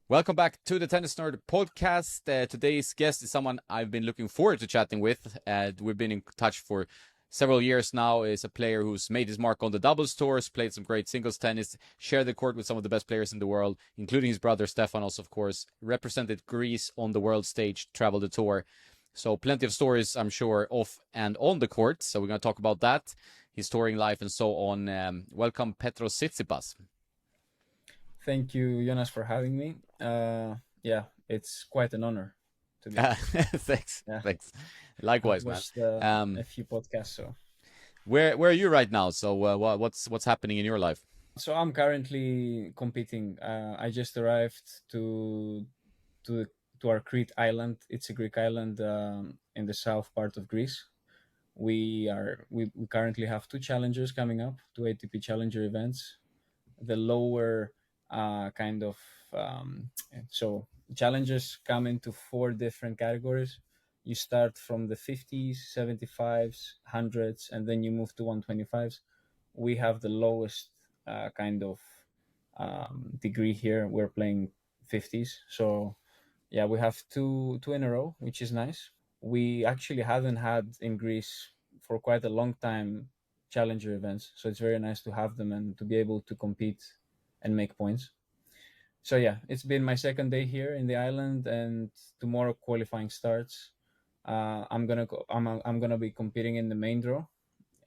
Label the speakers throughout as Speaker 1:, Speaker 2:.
Speaker 1: Welcome back to the Tennis Nerd podcast. Today's guest is someone I've been looking forward to chatting with. We've been in touch for several years now. Is a player who's made his mark on the doubles tours, played some great singles tennis, shared the court with some of the best players in the world, including his brother Stefanos, of course. Represented Greece on the world stage, traveled the tour. So plenty of stories, I'm sure, off and on the court. So we're going to talk about that, his touring life, and so on. Welcome, Petros Tsitsipas.
Speaker 2: Thank you, Jonas, for having me. Yeah, it's quite an honor, to be honest.
Speaker 1: Thanks,
Speaker 2: Yeah,
Speaker 1: thanks.
Speaker 2: I've
Speaker 1: Likewise, man.
Speaker 2: watched a
Speaker 1: Um,
Speaker 2: few podcasts.
Speaker 1: where are you right now? So what's happening in your life?
Speaker 2: So I'm currently competing. I just arrived to to our Crete island. It's a Greek island in the south part of Greece. We currently have two challengers coming up, two ATP Challenger events. The lower kind of so challenges come into four different categories. You start from the 50s, 75s, hundreds, and then you move to 125s. We have the lowest kind of degree here. We're playing 50s, so yeah, we have two in a row, which is nice. We actually haven't had in Greece for quite a long time challenger events, so it's very nice to have them and to be able to compete and make points. So yeah, it's been my second day here in the island, and tomorrow qualifying starts. I'm gonna be competing in the main draw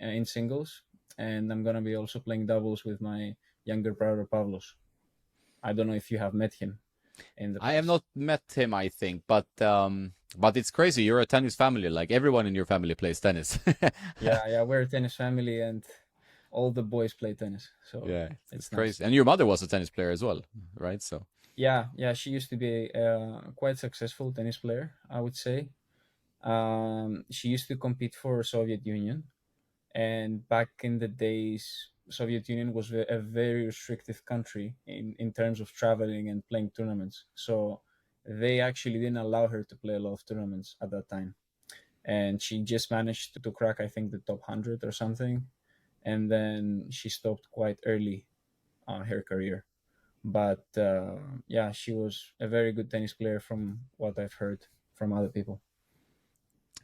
Speaker 2: in singles, and I'm gonna be also playing doubles with my younger brother Pavlos. I don't know if you have met him in the
Speaker 1: I have
Speaker 2: past.
Speaker 1: not met him, I think, but it's crazy. You're a tennis family. Like everyone in your family plays tennis.
Speaker 2: Yeah, we're a tennis family, and all the boys play tennis, so
Speaker 1: Yeah, it's
Speaker 2: it's nice.
Speaker 1: crazy. And your mother was a tennis player as well, right? So
Speaker 2: Yeah, she used to be a quite successful tennis player, I would say. She used to compete for Soviet Union, and back in the days, Soviet Union was a very restrictive country in terms of traveling and playing tournaments. So they actually didn't allow her to play a lot of tournaments at that time, and she just managed to crack, I think, the top 100 or something, and then she stopped quite early on her career. But yeah, she was a very good tennis player from what I've heard from other people.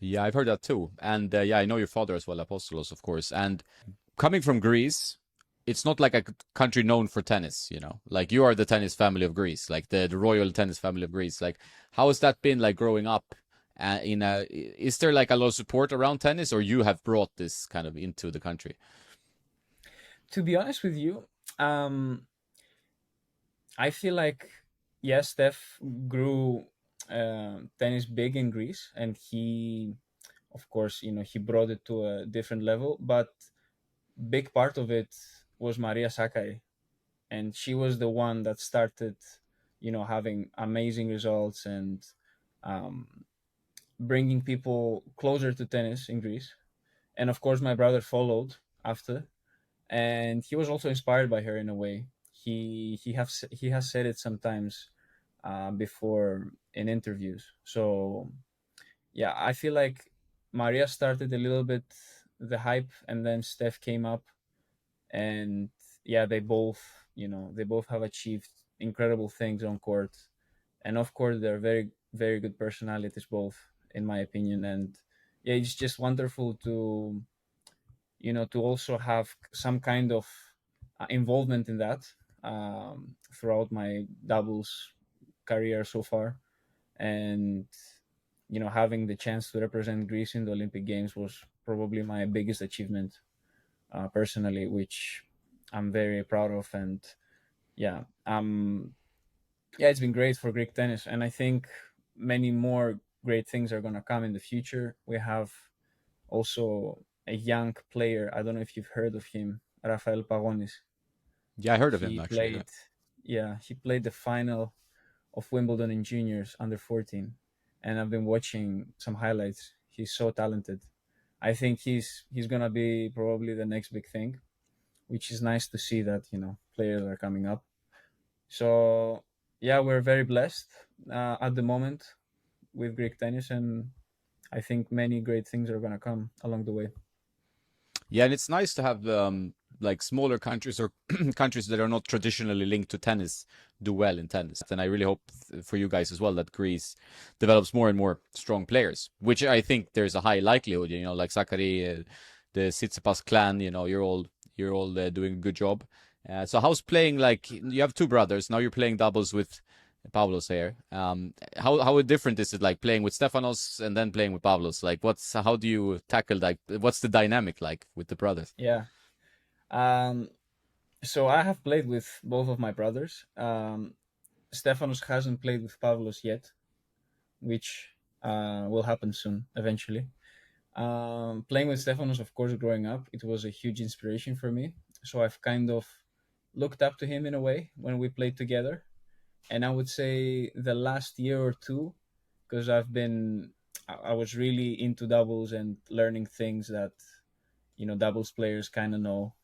Speaker 1: yeah, I've heard that too. And yeah, I know your father as well, Apostolos, of course. And coming from Greece, it's not like a country known for tennis, you know. Like you are the tennis family of Greece, like the royal tennis family of Greece. Like, how has that been like growing up? Is there like a lot of support around tennis, or you have brought this kind of into the country?
Speaker 2: To be honest with you, um, I feel like yes, Steph grew tennis big in Greece, and he, of course, he brought it to a different level. But big part of it was Maria Sakkari, and she was the one that started, having amazing results and um, bringing people closer to tennis in Greece. And of course, my brother followed after, and he was also inspired by her in a way. He has said it sometimes before in interviews. So yeah, I feel like Maria started a little bit the hype, and then Steph came up, and yeah, they both have achieved incredible things on court, and of course they're very very good personalities both, in my opinion. And yeah, it's just wonderful to also have some kind of involvement in that throughout my doubles career so far. And having the chance to represent Greece in the Olympic Games was probably my biggest achievement personally, which I'm very proud of. And yeah, yeah, it's been great for Greek tennis, and I think many more great things are going to come in the future. We have also a young player. I don't know if you've heard of him, Rafael Pagonis.
Speaker 1: Yeah, I heard of him
Speaker 2: He
Speaker 1: actually. Yeah.
Speaker 2: played, yeah, he played the final of Wimbledon in juniors under 14, and I've been watching some highlights. He's so talented. I think he's gonna be probably the next big thing, which is nice to see that players are coming up. So yeah, we're very blessed at the moment with Greek tennis, and I think many great things are gonna come along the way.
Speaker 1: Yeah, and it's nice to have like smaller countries or countries that are not traditionally linked to tennis do well in tennis. And I really hope for you guys as well that Greece develops more and more strong players, which I think there's a high likelihood. You know, like Zachary, the Tsitsipas clan. You know, you're all doing a good job. So how's playing? Like you have two brothers now. You're playing doubles with Pavlos here. How different is it like playing with Stefanos and then playing with Pavlos? Like, how do you tackle like what's the dynamic like with the brothers?
Speaker 2: Yeah. Um, so I have played with both of my brothers. Stefanos hasn't played with Pavlos yet, which will happen soon, eventually. Playing with Stefanos, of course, growing up, it was a huge inspiration for me. So I've kind of looked up to him in a way when we played together. And I would say the last year or two, because I was really into doubles and learning things that, doubles players kind of know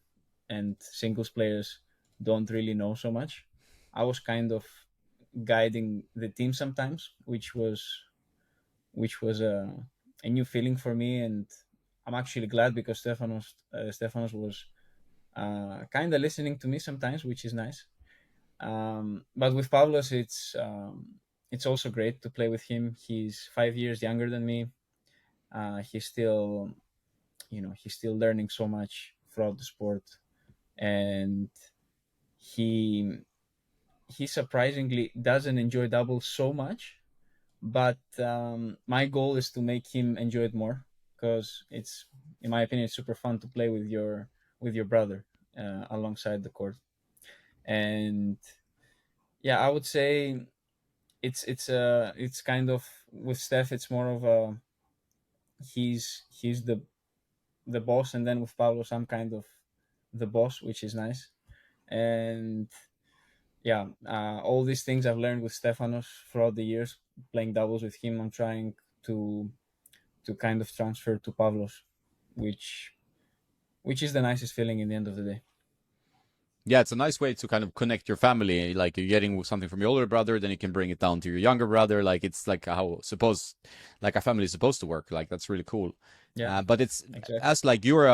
Speaker 2: and singles players don't really know so much. I was kind of guiding the team sometimes, which was a new feeling for me, and I'm actually glad because Stefanos was kind of listening to me sometimes, which is nice. But with Pavlos, it's also great to play with him. He's 5 years younger than me. He's still, he's still learning so much throughout the sport, and he he surprisingly doesn't enjoy doubles so much. But my goal is to make him enjoy it more because it's, in my opinion, it's super fun to play with your brother alongside the court. And yeah, I would say it's kind of, with Steph, it's more of a, he's the boss, and then with Pablos, I'm kind of the boss, which is nice. And yeah, all these things I've learned with Stefanos throughout the years playing doubles with him, I'm trying to kind of transfer to Pavlos, which which is the nicest feeling in the end of the day.
Speaker 1: Yeah, it's a nice way to kind of connect your family. Like you're getting something from your older brother, then you can bring it down to your younger brother. Like it's like like a family is supposed to work. Like that's really cool.
Speaker 2: Yeah,
Speaker 1: But it's
Speaker 2: exactly.
Speaker 1: as like you're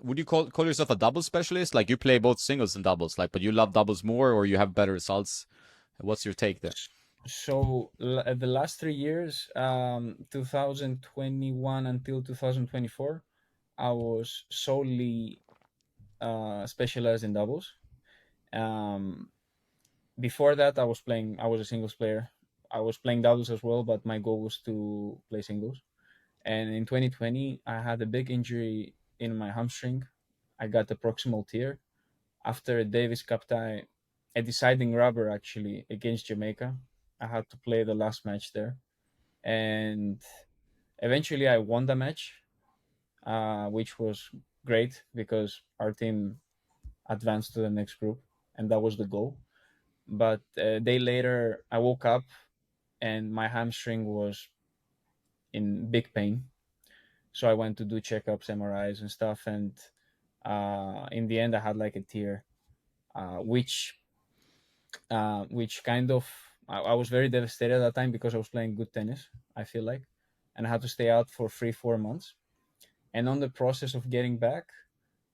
Speaker 1: would you call yourself a double specialist? Like you play both singles and doubles, like but you love doubles more or you have better results. What's your take there?
Speaker 2: So the last 3 years, 2021 until 2024, I was solely specialized in doubles. Um, Before that, I was a singles player. I was playing doubles as well, but my goal was to play singles. And in 2020, I had a big injury in my hamstring. I got the proximal tear after a Davis Cup tie, a deciding rubber actually against Jamaica. I had to play the last match there, and eventually I won the match, which was great because our team advanced to the next group, and that was the goal. But a day later, I woke up and my hamstring was in big pain. So I went to do checkups, MRIs, and stuff, and in the end, I had like a tear, which kind of, I was very devastated at that time because I was playing good tennis. I feel like, and I had to stay out for 3-4 months. And on the process of getting back,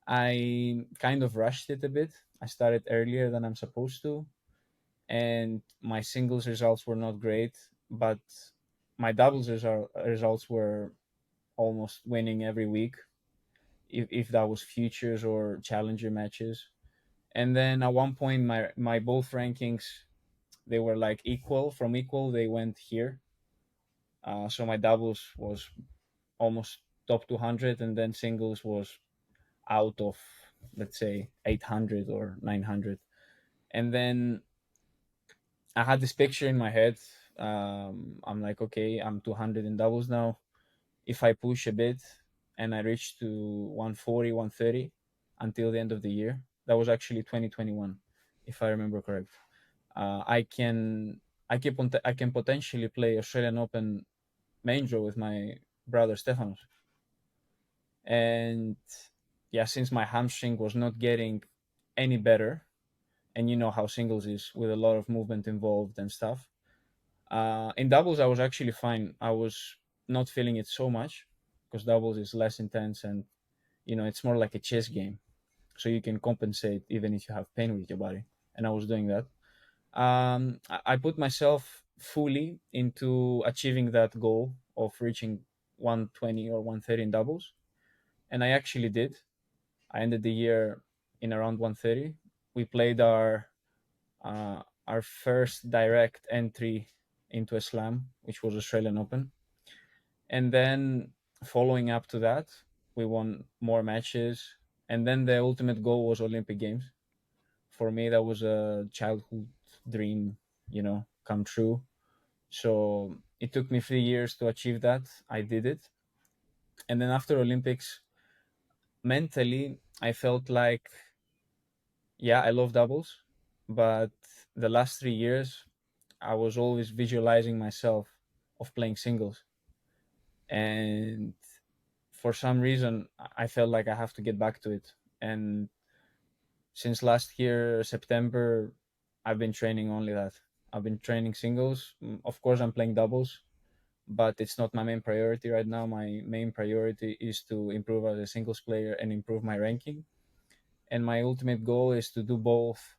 Speaker 2: I kind of rushed it a bit. I started earlier than I'm supposed to, and my singles results were not great, but my results were almost winning every week, if that was futures or challenger matches. And then at one point, my both rankings, they were like equal. From equal, they went here. So my doubles was almost top 200, and then singles was out of, let's say, 800 or 900. And then I had this picture in my head. I'm like, okay, I'm 200 in doubles now. If I push a bit and I reach to 140, 130 until the end of the year, that was actually 2021, if I remember correct. I can I can potentially play Australian Open main draw with my brother Stefanos. And yeah, since my hamstring was not getting any better, and you know how singles is with a lot of movement involved and stuff. In doubles, I was actually fine. I was not feeling it so much because doubles is less intense, and it's more like a chess game. so you can compensate even if you have pain with your body. And I was doing that. I put myself fully into achieving that goal of reaching 120 or 130 in doubles, and I actually did. I ended the year in around 130. We played our first direct entry into a slam, which was Australian Open, and then following up to that, we won more matches, and then the ultimate goal was Olympic Games. For me, that was a childhood dream, come true. So it took me 3 years to achieve that. I did it, and then after Olympics, mentally, I felt like, yeah, I love doubles, but the last 3 years, I was always visualizing myself of playing singles, and for some reason, I felt like I have to get back to it. And since last year September, I've been training only that. I've been training singles. Of course, I'm playing doubles, but it's not my main priority right now. My main priority is to improve as a singles player and improve my ranking. And my ultimate goal is to do both.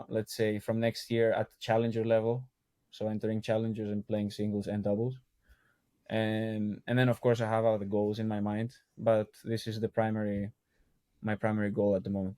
Speaker 2: Let's say from next year at challenger level, so entering challengers and playing singles and doubles. And then of course I have other goals in my mind, but this is the primary my primary goal at the moment.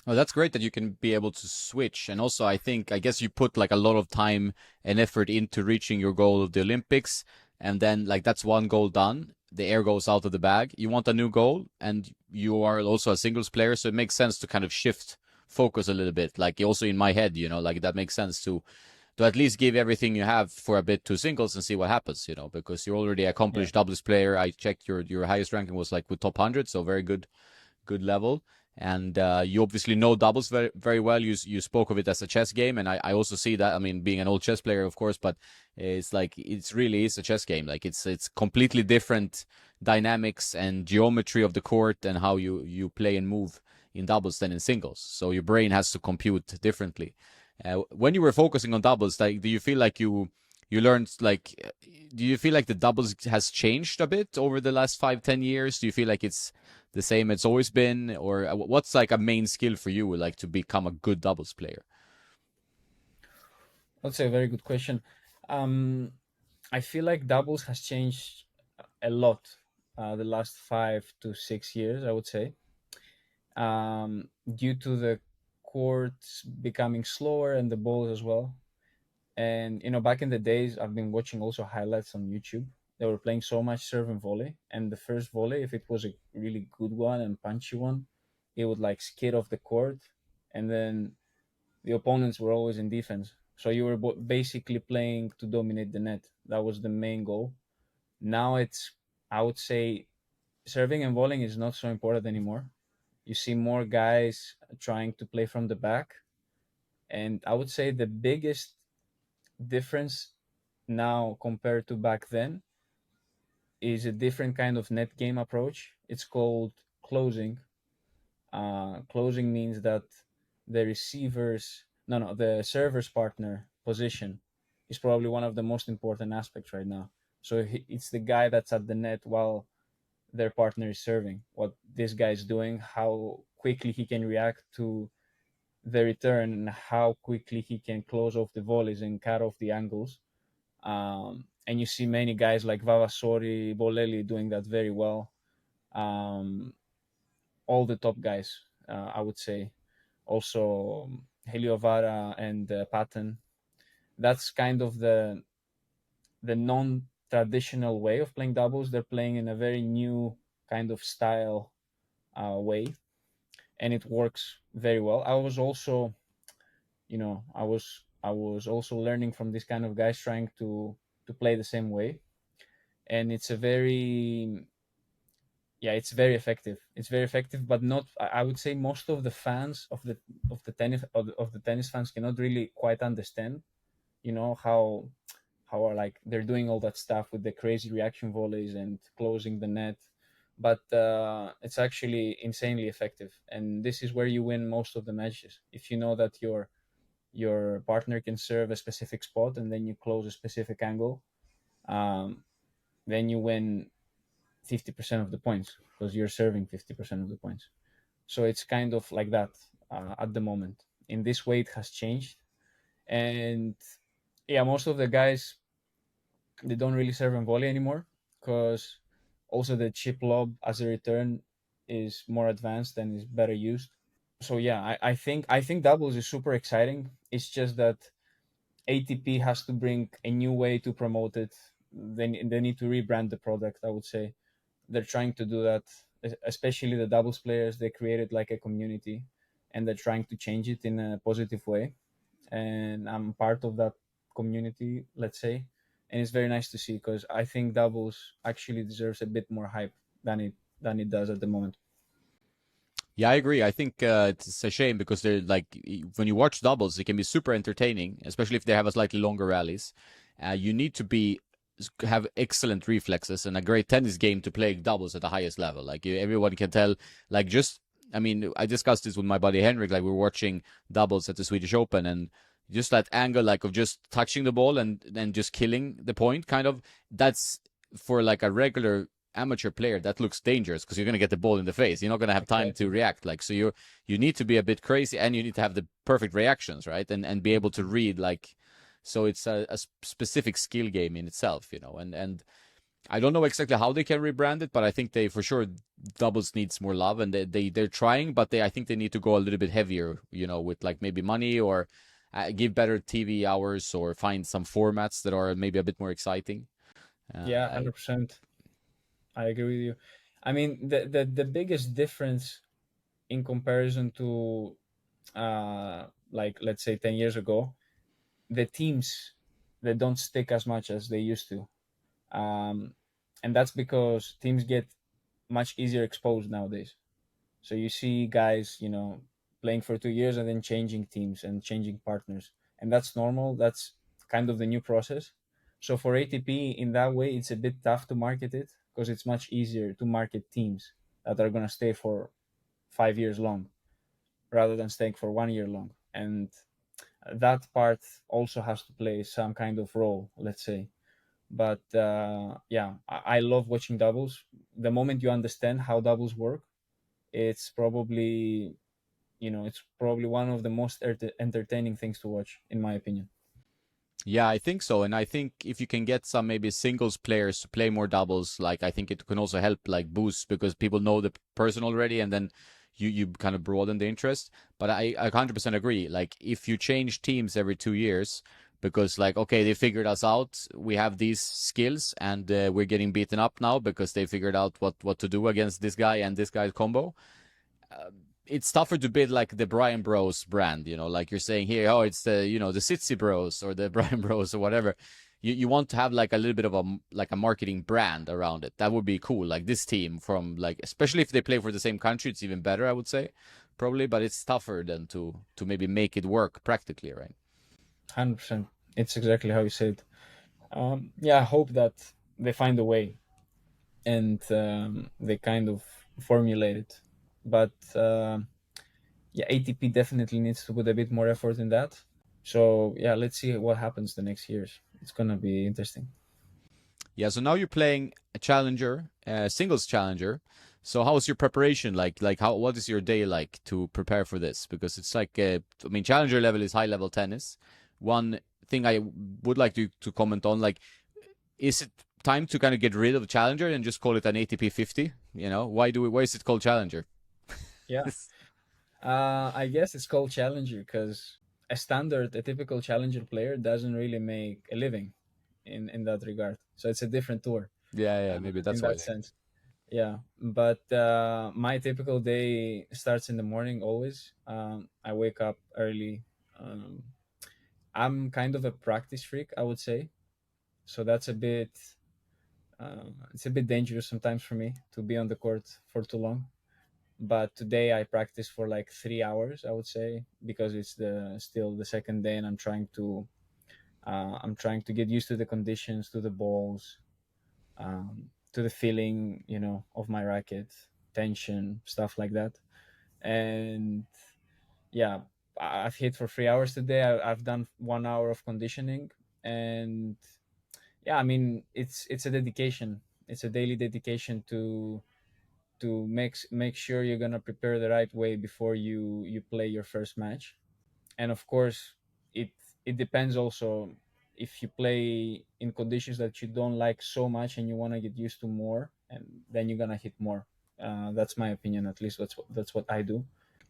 Speaker 1: Oh, that's great that you can be able to switch. And also, I guess you put like a lot of time and effort into reaching your goal of the Olympics. And then, like, that's one goal done. The air goes out of the bag. You want a new goal, and you are also a singles player. So it makes sense to kind of shift focus a little bit. Like, also in my head, like that makes sense to at least give everything you have for a bit to singles and see what happens, because you're already
Speaker 2: Yeah.
Speaker 1: accomplished doubles player. I checked your highest ranking was like with top 100, so very good level. And you obviously know doubles very very well. You spoke of it as a chess game, and I also see that. I mean, being an old chess player, of course, but it's like it's really is a chess game. Like it's completely different dynamics and geometry of the court and how you play and move in doubles than in singles. So your brain has to compute differently. When you were focusing on doubles, like, do you feel like you learned like do you feel like the doubles has changed a bit over the last 5-10 years? Do you feel like it's the same it's always been, or what's like a main skill for you, like to become a good doubles player?
Speaker 2: That's a very good question. Um, I feel like doubles has changed a lot the last 5 to 6 years, I would say, due to the courts becoming slower and the balls as well. And back in the days, I've been watching also highlights on YouTube. They were playing so much serve and volley, and the first volley, if it was a really good one and punchy one, it would like skid off the court, and then the opponents were always in defense. So you were basically playing to dominate the net. That was the main goal. Now it's, I would say, serving and volleying is not so important anymore. You see more guys trying to play from the back. And I would say the biggest difference now compared to back then is a different kind of net game approach. It's called closing. Closing means that the receivers, no, the server's partner position is probably one of the most important aspects right now. So it's the guy that's at the net while their partner is serving. What this guy is doing, how quickly he can react to the return, and how quickly he can close off the volleys and cut off the angles. And you see many guys like Vavasori, Bolelli doing that very well. Um, all the top guys, I would say. Also, Heliovara and Patton. That's kind of the non-traditional way of playing doubles. They're playing in a very new kind of style way, and it works very well. I was also, I was also learning from this kind of guys trying to play the same way, and it's a very yeah, it's very effective. It's very effective, but not. I would say most of the fans of the tennis fans cannot really quite understand, how are like they're doing all that stuff with the crazy reaction volleys and closing the net, but it's actually insanely effective, and this is where you win most of the matches. If you know that your partner can serve a specific spot and then you close a specific angle, um, then you win 50% of the points because you're serving 50% of the points. So it's kind of like that at the moment. In this way, it has changed, and yeah, most of the guys, they don't really serve in volley anymore, because also the chip lob as a return is more advanced and is better used. So yeah, I think doubles is super exciting. It's just that ATP has to bring a new way to promote it. They need to rebrand the product, I would say. They're trying to do that, especially the doubles players. They created like a community, and they're trying to change it in a positive way. And I'm part of that community, let's say. And it's very nice to see, because I think doubles actually deserves a bit more hype than it does at the moment.
Speaker 1: Yeah, I agree. I think it's a shame because they're like when you watch doubles, it can be super entertaining, especially if they have a slightly longer rallies. You need to be have excellent reflexes and a great tennis game to play doubles at the highest level. Like everyone can tell. Like just, I mean, I discussed this with my buddy Henrik. Like we were watching doubles at the Swedish Open, and just that angle, like of just touching the ball and then just killing the point, kind of. That's for like a regular amateur player that looks dangerous because you're going to get the ball in the face. You're not going to have time to
Speaker 2: Exactly.
Speaker 1: react. Like so, you need to be a bit crazy and you need to have the perfect reactions, right? And be able to read like. So it's a specific skill game in itself, and I don't know exactly how they can rebrand it, but I think they for sure doubles needs more love, and they're trying, but I think they need to go a little bit heavier, with like maybe money or give better TV hours or find some formats that are maybe a bit more exciting.
Speaker 2: Yeah,
Speaker 1: Uh,
Speaker 2: 100%. I agree with you. I mean, the biggest difference in comparison to like, let's say 10 years ago, the teams, they don't stick as much as they used to. Um, and that's because teams get much easier exposed nowadays. So you see guys, playing for 2 years and then changing teams and changing partners, and that's normal. That's kind of the new process. So for ATP, in that way, it's a bit tough to market it, because it's much easier to market teams that are gonna stay for 5 years long rather than staying for 1 year long. And that part also has to play some kind of role, let's say. But yeah, I love watching doubles. The moment you understand how doubles work, it's probably it's probably one of the most entertaining things to watch, in my opinion.
Speaker 1: Yeah, I think so. And I think if you can get some maybe singles players to play more doubles, like I think it can also help like boost because people know the person already and then you kind of broaden the interest. But I 100% agree. Like if you change teams every 2 years, because like, okay, they figured us out. We have these skills and we're getting beaten up now because they figured out what to do against this guy and this guy's combo. It's tougher to build like the Brian Bros brand, like you're saying here, oh, it's the Sitsi Bros or the Brian Bros or whatever. You want to have like a little bit of a marketing brand around it. That would be cool. Like this team from like, especially if they play for the same country, it's even better, I would say, probably. But it's tougher than to maybe make it work practically, right?
Speaker 2: 100%. It's exactly how you said. Yeah, I hope that they find a way, and they kind of formulate it. But yeah, ATP definitely needs to put a bit more effort in that. So yeah, let's see what happens the next years. It's gonna be interesting.
Speaker 1: Yeah. So now you're playing a challenger, singles challenger. So how is your preparation like? Like how what is your day like to prepare for this? Because it's like I mean, challenger level is high level tennis. One thing I would like to comment on, like, is it time to kind of get rid of challenger and just call it an ATP 50? Why is it called challenger?
Speaker 2: Yeah. I guess it's called challenger because a typical challenger player doesn't really make a living in that regard. So it's a different tour
Speaker 1: Yeah, maybe
Speaker 2: in
Speaker 1: that's why
Speaker 2: that
Speaker 1: they.
Speaker 2: sense. Yeah, but my typical day starts in the morning always. I wake up early. Um, I'm kind of a practice freak, I would say. So that's a bit. It's a bit dangerous sometimes for me to be on the court for too long. But today I practiced for like 3 hours, I would say, because it's the still the second day, and I'm trying to get used to the conditions, to the balls, to the feeling, of my racket, tension, stuff like that. And yeah, I've hit for 3 hours today. I've done 1 hour of conditioning, and yeah, I mean it's a dedication. It's a daily dedication to to make sure you're gonna prepare the right way before you play your first match. And of course, it it depends also. If you play in conditions that you don't like so much and you want to get used to more, and then you're gonna hit more. That's my opinion. At least that's what I do.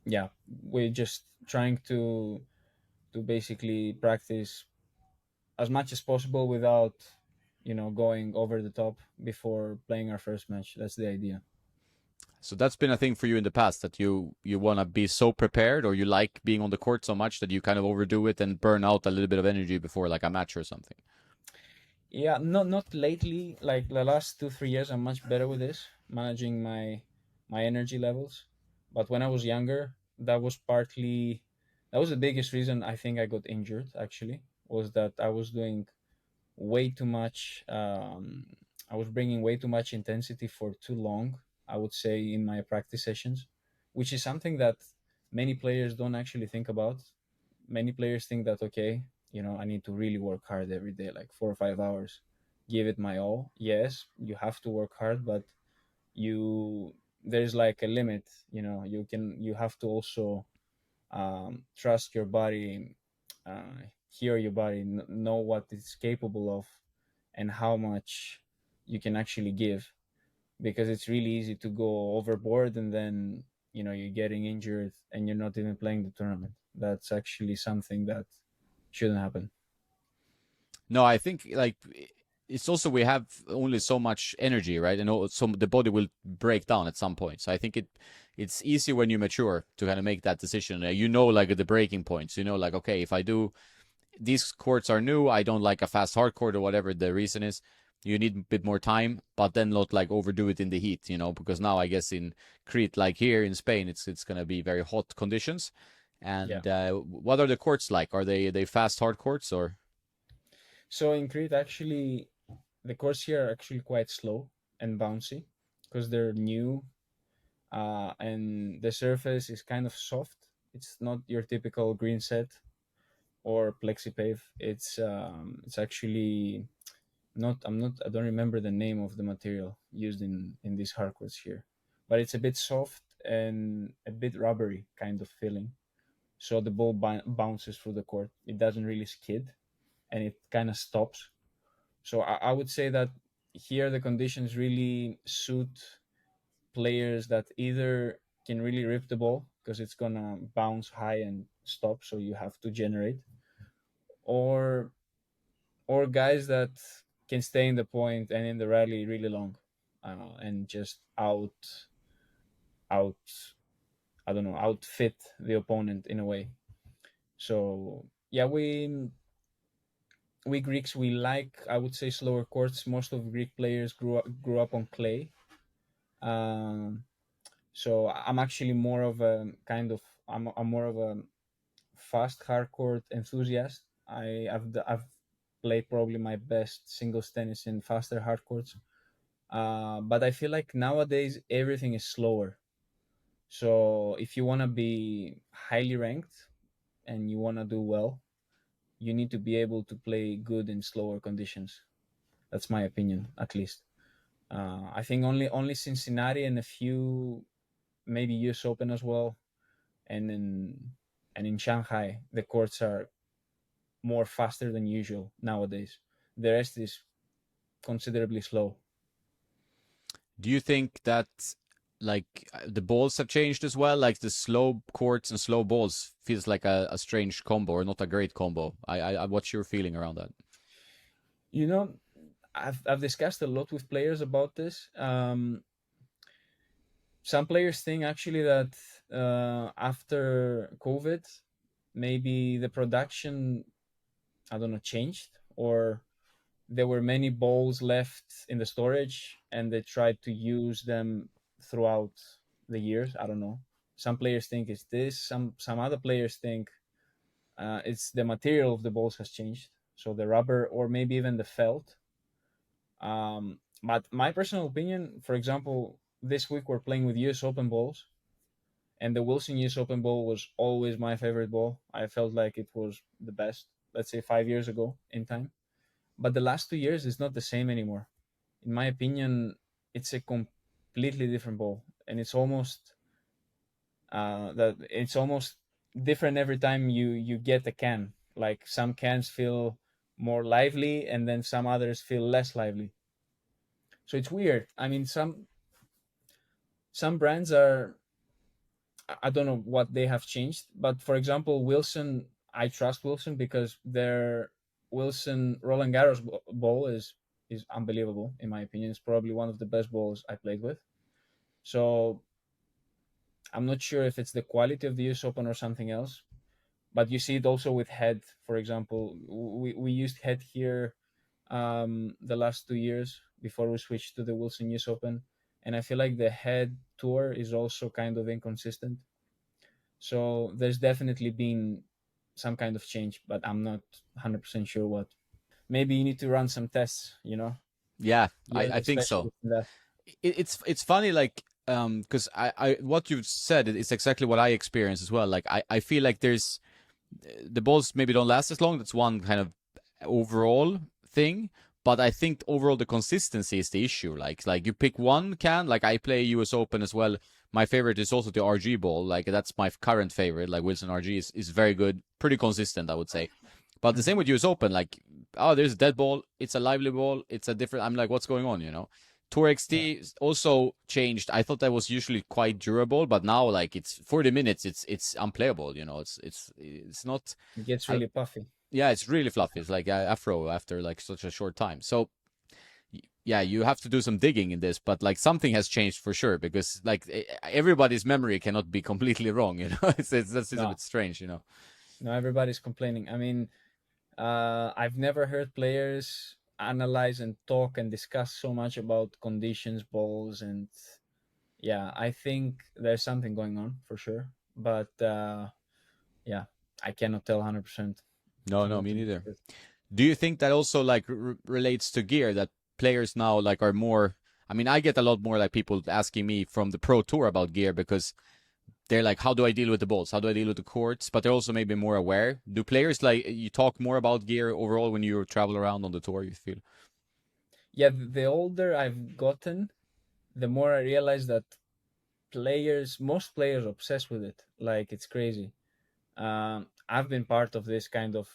Speaker 2: Yeah, we're just trying to basically practice as much as possible without going over the top before playing our first match. That's the idea.
Speaker 1: So that's been a thing for you in the past, that you want to be so prepared, or you like being on the court so much that you kind of overdo it and burn out a little bit of energy before like a match or something.
Speaker 2: Yeah, not lately. Like the last 2 3 years, I'm much better with this, managing my energy levels. But when I was younger, that was the biggest reason I think I got injured. Actually, was that I was doing way too much. I was bringing way too much intensity for too long, I would say, in my practice sessions, which is something that many players don't actually think about. Many players think that, okay, I need to really work hard every day, like 4 or 5 hours, give it my all. Yes, you have to work hard, but you there's like a limit. You have to also trust your body, hear your body, know what it's capable of, and how much you can actually give. Because it's really easy to go overboard, and then you're getting injured and you're not even playing the tournament. That's actually something that shouldn't happen.
Speaker 1: No, I think like it's also we have only so much energy, right? And so the body will break down at some point. So I think it's easier when you mature to kind of make that decision. Like the breaking points. Like okay, if I do these courts are new, I don't like a fast hard court or whatever the reason is. You need a bit more time, but then not like overdo it in the heat, because now I guess in Crete, like here in Spain, it's gonna be very hot conditions.
Speaker 2: Yeah.
Speaker 1: And what are the courts like? Are they fast hard courts or?
Speaker 2: So in Crete, actually, the course here are actually quite slow and bouncy because they're new, and the surface is kind of soft. It's not your typical green set or plexipave. It's actually not. I don't remember the name of the material used in these hard courts here, but it's a bit soft and a bit rubbery kind of feeling. So the ball bounces through the court. It doesn't really skid, and it kind of stops. So I would say that here the conditions really suit players that either can really rip the ball because it's gonna bounce high and stop, so you have to generate, or guys that can stay in the point and in the rally really long, and just out I don't know, outfit the opponent in a way. So yeah, we Greeks, we like, I would say, slower courts. Most of Greek players grew up on clay. Um, so I'm actually more of a kind of I'm more of a fast hardcourt enthusiast. I've played probably my best singles tennis in faster hardcourts. But I feel like nowadays everything is slower. So if you want to be highly ranked and you want to do well, you need to be able to play good in slower conditions. That's my opinion, at least. I think only Cincinnati and a few, maybe US Open as well, and in Shanghai the courts are more faster than usual nowadays. The rest is considerably slow.
Speaker 1: Do you think that like the balls have changed as well? Like the slow courts and slow balls feels like a strange combo or not a great combo. What's your feeling around that?
Speaker 2: You know, I've discussed a lot with players about this. Some players think actually that after COVID, maybe the production, I don't know, changed, or there were many balls left in the storage and they tried to use them throughout the years. I don't know. Some players think it's this. Some other players think it's the material of the balls has changed, so the rubber or maybe even the felt. But my personal opinion, for example, this week we're playing with US Open balls, and the Wilson US Open ball was always my favorite ball. I felt like it was the best, let's say 5 years ago in time. But the last 2 years is not the same anymore. In my opinion, it's a completely different ball. and it's almost that it's almost different every time you get a can. Like some cans feel more lively, and then some others feel less lively. So it's weird. I mean, some brands are, I don't know what they have changed, but for example, Wilson, I trust Wilson because their Wilson Roland Garros ball is unbelievable in my opinion. It's probably one of the best balls I played with. So I'm not sure if it's the quality of the US Open or something else, but you see it also with head. For example, we used head here the last 2 years before we switched to the Wilson US Open, and I feel like the head tour is also kind of inconsistent. So there's definitely been some kind of change, but I'm not 100% sure what. Maybe you need to run some tests, you know?
Speaker 1: Yeah,
Speaker 2: You're
Speaker 1: I
Speaker 2: the
Speaker 1: think so.
Speaker 2: specialist in that.
Speaker 1: It's funny, like, because I what you've said is exactly what I experience as well. Like I feel like there's the balls maybe don't last as long. That's one kind of overall thing. But I think overall the consistency is the issue. Like you pick one can, like I play US Open as well. My favorite is also the RG ball. Like that's my current favorite. Like Wilson RG is very good, pretty consistent, I would say. But the same with US Open, like, oh, there's a dead ball, it's a lively ball, it's a different. I'm like, what's going on, you know? Tour
Speaker 2: Yeah.
Speaker 1: XT also changed. I thought that was usually quite durable, but now like it's 40 minutes, it's unplayable, you know. It's not.
Speaker 2: It gets
Speaker 1: I,
Speaker 2: really puffy.
Speaker 1: yeah, it's really fluffy. It's like afro after like such a short time. So yeah, you have to do some digging in this, but like something has changed for sure because like everybody's memory cannot be completely wrong, you know. That's a
Speaker 2: No,
Speaker 1: bit strange, you know.
Speaker 2: no, everybody's complaining. I mean, I've never heard players analyze and talk and discuss so much about conditions, balls, and yeah, I think there's something going on for sure. But yeah, I cannot tell 100%.
Speaker 1: No,
Speaker 2: I'm
Speaker 1: no,
Speaker 2: not
Speaker 1: me
Speaker 2: an
Speaker 1: neither.
Speaker 2: expert.
Speaker 1: Do you think that also like relates to gear that players now like are more? I mean, I get a lot more like people asking me from the pro tour about gear because they're like, how do I deal with the balls? How do I deal with the courts? But they're also maybe more aware. Do players like you talk more about gear overall when you travel around on the tour? You feel?
Speaker 2: Yeah, the older I've gotten, the more I realize that most players obsess with it. Like it's crazy. I've been part of this kind of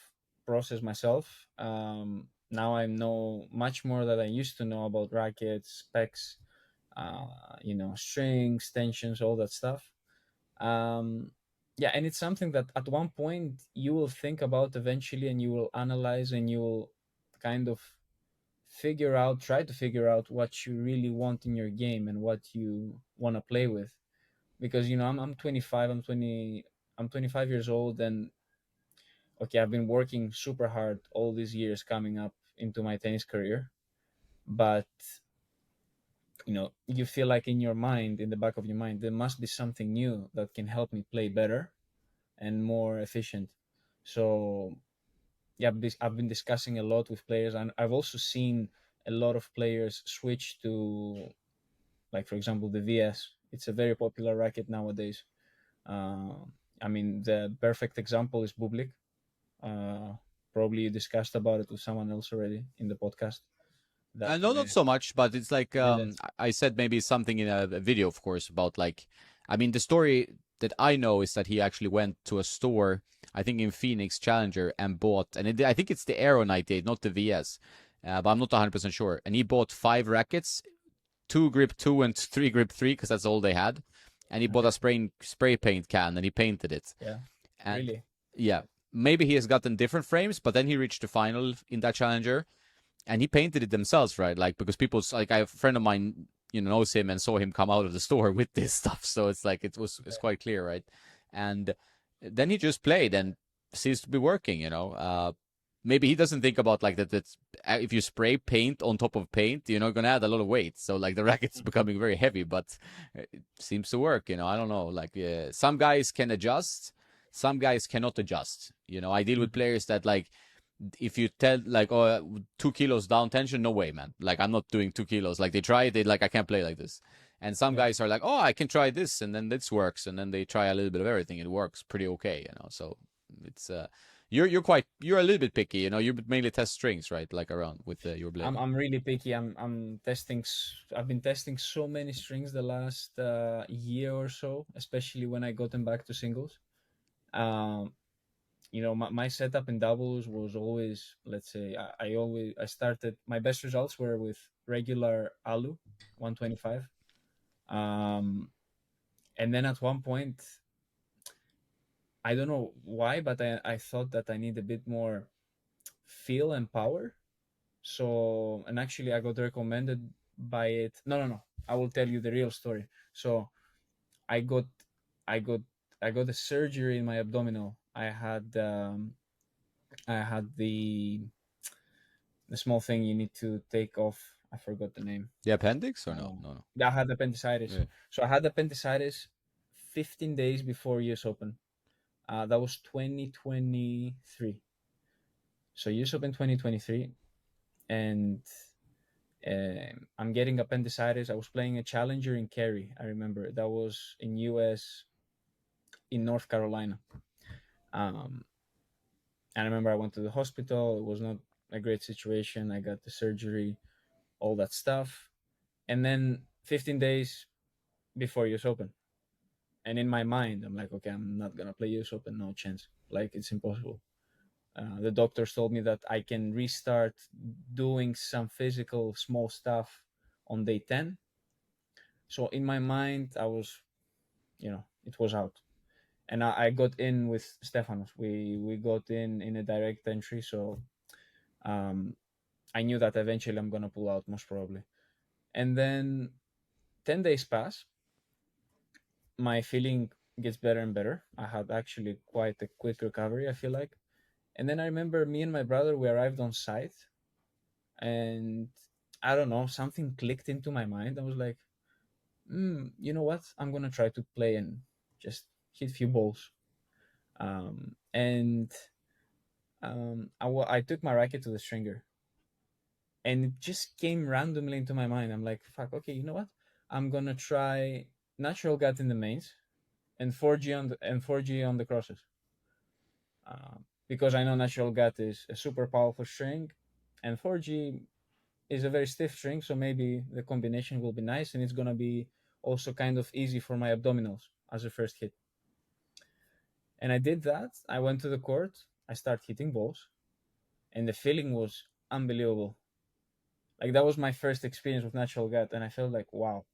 Speaker 2: process myself. Now I know much more than I used to know about rackets, specs, strings, tensions, all that stuff. Um, yeah, and it's something that at one point you will think about eventually, and you will analyze, and you will kind of try to figure out what you really want in your game and what you want to play with. Because I'm 25, I'm 25 years old, and okay, I've been working super hard all these years coming up into my tennis career, but you feel like in your mind, in the back of your mind, there must be something new that can help me play better and more efficient. So yeah, I've been discussing a lot with players, and I've also seen a lot of players switch to, like for example, the VS. It's a very popular racket nowadays. Uh, I mean, the perfect example is Bublik. Uh, Probably you discussed about it with someone else already in the podcast. That
Speaker 1: No, not so much, but it's like
Speaker 2: didn't.
Speaker 1: I said maybe something in a video, of course, about like, I mean, the story that I know is that he actually went to a store, I think in Phoenix Challenger, and bought, and I think it's the Aero 98, not the VS, but I'm not 100% sure. And he bought 5 rackets, 2 grip 2 and 3 grip 3, because that's all they had. And he bought a
Speaker 2: Okay.
Speaker 1: spray paint can and he painted it.
Speaker 2: Yeah.
Speaker 1: And
Speaker 2: Really.
Speaker 1: yeah, maybe he has gotten different frames, but then he reached the final in that Challenger and he painted it themselves, right? Like because people's like I have a friend of mine, knows him and saw him come out of the store with this stuff, so it's like it's
Speaker 2: Okay.
Speaker 1: quite clear, right? And then he just played and seems to be working, maybe he doesn't think about like that. That's if you spray paint on top of paint, you're not gonna add a lot of weight. So like the racket's becoming very heavy, but it seems to work. I don't know. Like some guys can adjust, some guys cannot adjust. I deal with
Speaker 2: Mhm.
Speaker 1: players that like if you tell like, oh, 2 kilos down tension, no way, man. Like I'm not doing 2 kilos. Like they try it, they like I can't play like this. And some
Speaker 2: Yeah.
Speaker 1: guys are like, oh, I can try this, and then this works, and then they try a little bit of everything. It works pretty okay. So it's you're a little bit picky. You mainly test strings, right? Like around with your
Speaker 2: I'm
Speaker 1: blading.
Speaker 2: I'm really picky. I'm testing. I've been testing so many strings the last year or so, especially when I got them back to singles. Um, my setup in doubles was always, let's say, I started, my best results were with regular alu 125. Um, and then at one point, I don't know why, but I thought that I need a bit more feel and power. So, and actually, I got recommended by it. No, no, no. I will tell you the real story. So, I got, I got, I got a surgery in my abdominal. I had the small thing you need to take off. I forgot the name.
Speaker 1: The appendix or no?
Speaker 2: Um,
Speaker 1: No, no.
Speaker 2: I had appendicitis.
Speaker 1: Yeah.
Speaker 2: So I had appendicitis 15 days before US Open. That was 2023. So US Open 2023, and I'm getting appendicitis. I was playing a challenger in Cary. I remember that was in US, in North Carolina. Um, and I remember I went to the hospital. It was not a great situation. I got the surgery, all that stuff, and then 15 days before US Open. And in my mind, I'm like, okay, I'm not gonna play US Open, no chance. Like it's impossible. The doctors told me that I can restart doing some physical small stuff on day 10. So in my mind, it was out. And I got in with Stefanos. We got in a direct entry, so um, I knew that eventually I'm gonna pull out, most probably. And then 10 days pass. My feeling gets better and better. I had actually quite a quick recovery, I feel like. And then I remember me and my brother, we arrived on site, and I don't know, something clicked into my mind. I was like, you know what? I'm gonna try to play and just hit a few balls. And I took my racket to the stringer, and it just came randomly into my mind. I'm like, fuck, okay, you know what? I'm gonna try natural gut in the mains and 4G on the crosses, because I know natural gut is a super powerful string, and 4G is a very stiff string, so maybe the combination will be nice, and it's gonna be also kind of easy for my abdominals as a first hit. And I did that. I went to the court. I started hitting balls, and the feeling was unbelievable. Like that was my first experience with natural gut, and I felt like, wow,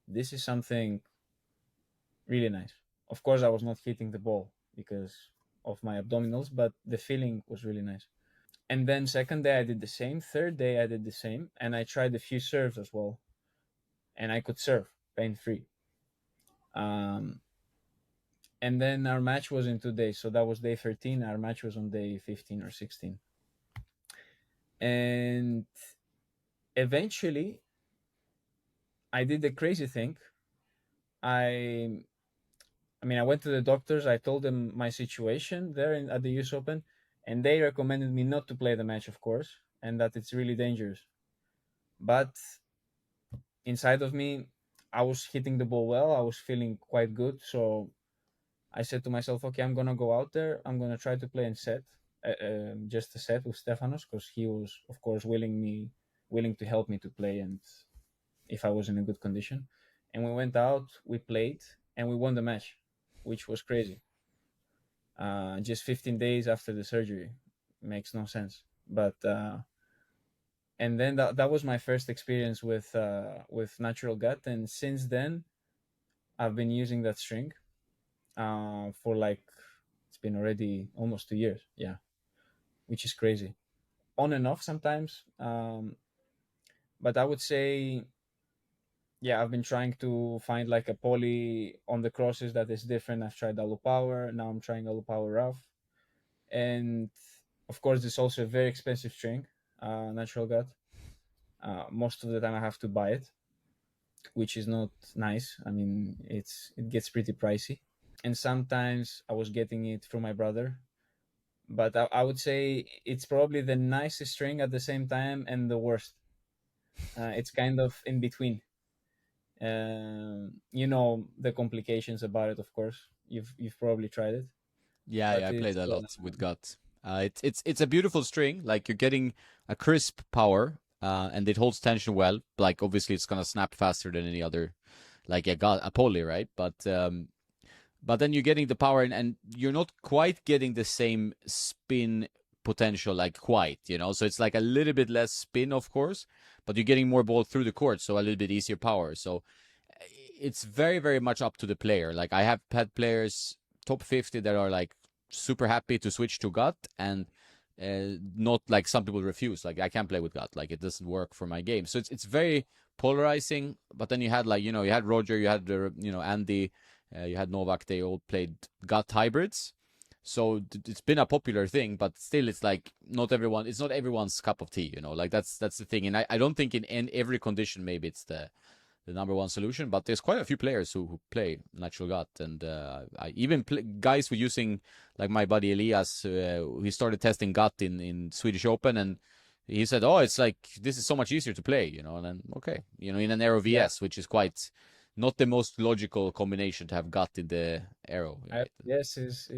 Speaker 2: this is something really nice. Of course, I was not hitting the ball because of my abdominals, but the feeling was really nice. And then second day I did the same. Third day I did the same, and I tried a few serves as well, and I could serve pain free. Um, and then our match was in 2 days, so that was day 13. Our match was on day 15 or 16, and eventually I did the crazy thing. I I went to the doctors. I told them my situation there at the US Open, and they recommended me not to play the match, of course, and that it's really dangerous. But inside of me, I was hitting the ball well. I was feeling quite good. So I said to myself, okay, I'm gonna go out there. I'm gonna try to play in set, just a set with Stefanos, because he was, of course, willing to help me to play, and if I was in a good condition. And we went out, we played, and we won the match, which was crazy. Just 15 days after the surgery, makes no sense. But and then that was my first experience with natural gut, and since then I've been using that string for like, it's been already almost 2 years. Yeah, which is crazy. On and off sometimes, but I would say, yeah, I've been trying to find like a poly on the crosses that is different. I've tried Alu Power. Now I'm trying Alu Power Rough, and of course, it's also a very expensive string, natural gut. Most of the time, I have to buy it, which is not nice. I mean, it gets pretty pricey, and sometimes I was getting it from my brother. But I would say it's probably the nicest string at the same time and the worst. It's kind of in between. The complications about it, of course. You've probably tried it,
Speaker 1: Yeah,
Speaker 2: but
Speaker 1: yeah, I played
Speaker 2: it's
Speaker 1: a lot with gut. It's a beautiful string. Like you're getting a crisp power, and it holds tension well. Like obviously it's gonna snap faster than any other, like a poly, right? But then you're getting the power, and you're not quite getting the same spin potential, like quite, So it's like a little bit less spin, of course, but you're getting more ball through the court, so a little bit easier power. So it's very, very much up to the player. Like I have had players top 50 that are like super happy to switch to gut, and not like some people refuse. Like I can't play with gut. Like it doesn't work for my game. So it's very polarizing. But then you had like you had Roger, you had Andy, you had Novak. They all played gut hybrids. So it's been a popular thing, but still, it's like not everyone. It's not everyone's cup of tea. Like that's the thing. And I don't think in every condition maybe it's the number one solution, but there's quite a few players who play natural gut, and I even guys were using, like my buddy Elias, he started testing gut in Swedish Open, and he said, "Oh, it's like this is so much easier to play," and then okay, in an Aero VS, which is quite not the most logical combination to have gut in the Aero. Right?
Speaker 2: Yes, is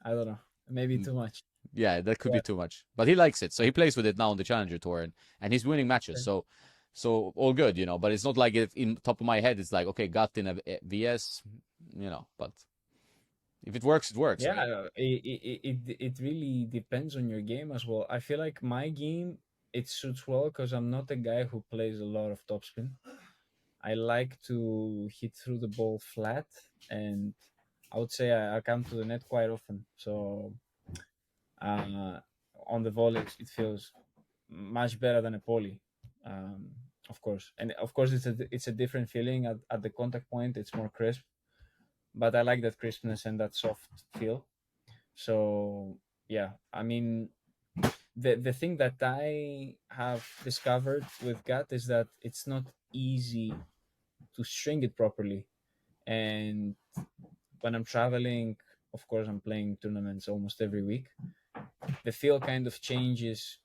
Speaker 2: I don't know, maybe too much.
Speaker 1: Yeah, that could be too much, but he likes it, so he plays with it now on the Challenger Tour, and he's winning matches. So all good, but it's not like if in top of my head it's like, okay, got in a VS, but if it works, it works.
Speaker 2: Yeah,
Speaker 1: Right?
Speaker 2: it really depends on your game as well. I feel like my game, it suits well because I'm not a guy who plays a lot of topspin. I like to hit through the ball flat, and I would say I come to the net quite often. So on the volleys, it feels much better than a poly, of course. And of course, it's a different feeling at the contact point. It's more crisp, but I like that crispness and that soft feel. So yeah, I mean, the thing that I have discovered with gut is that it's not easy to string it properly. And when I'm traveling, of course, I'm playing tournaments almost every week. The feel kind of changes,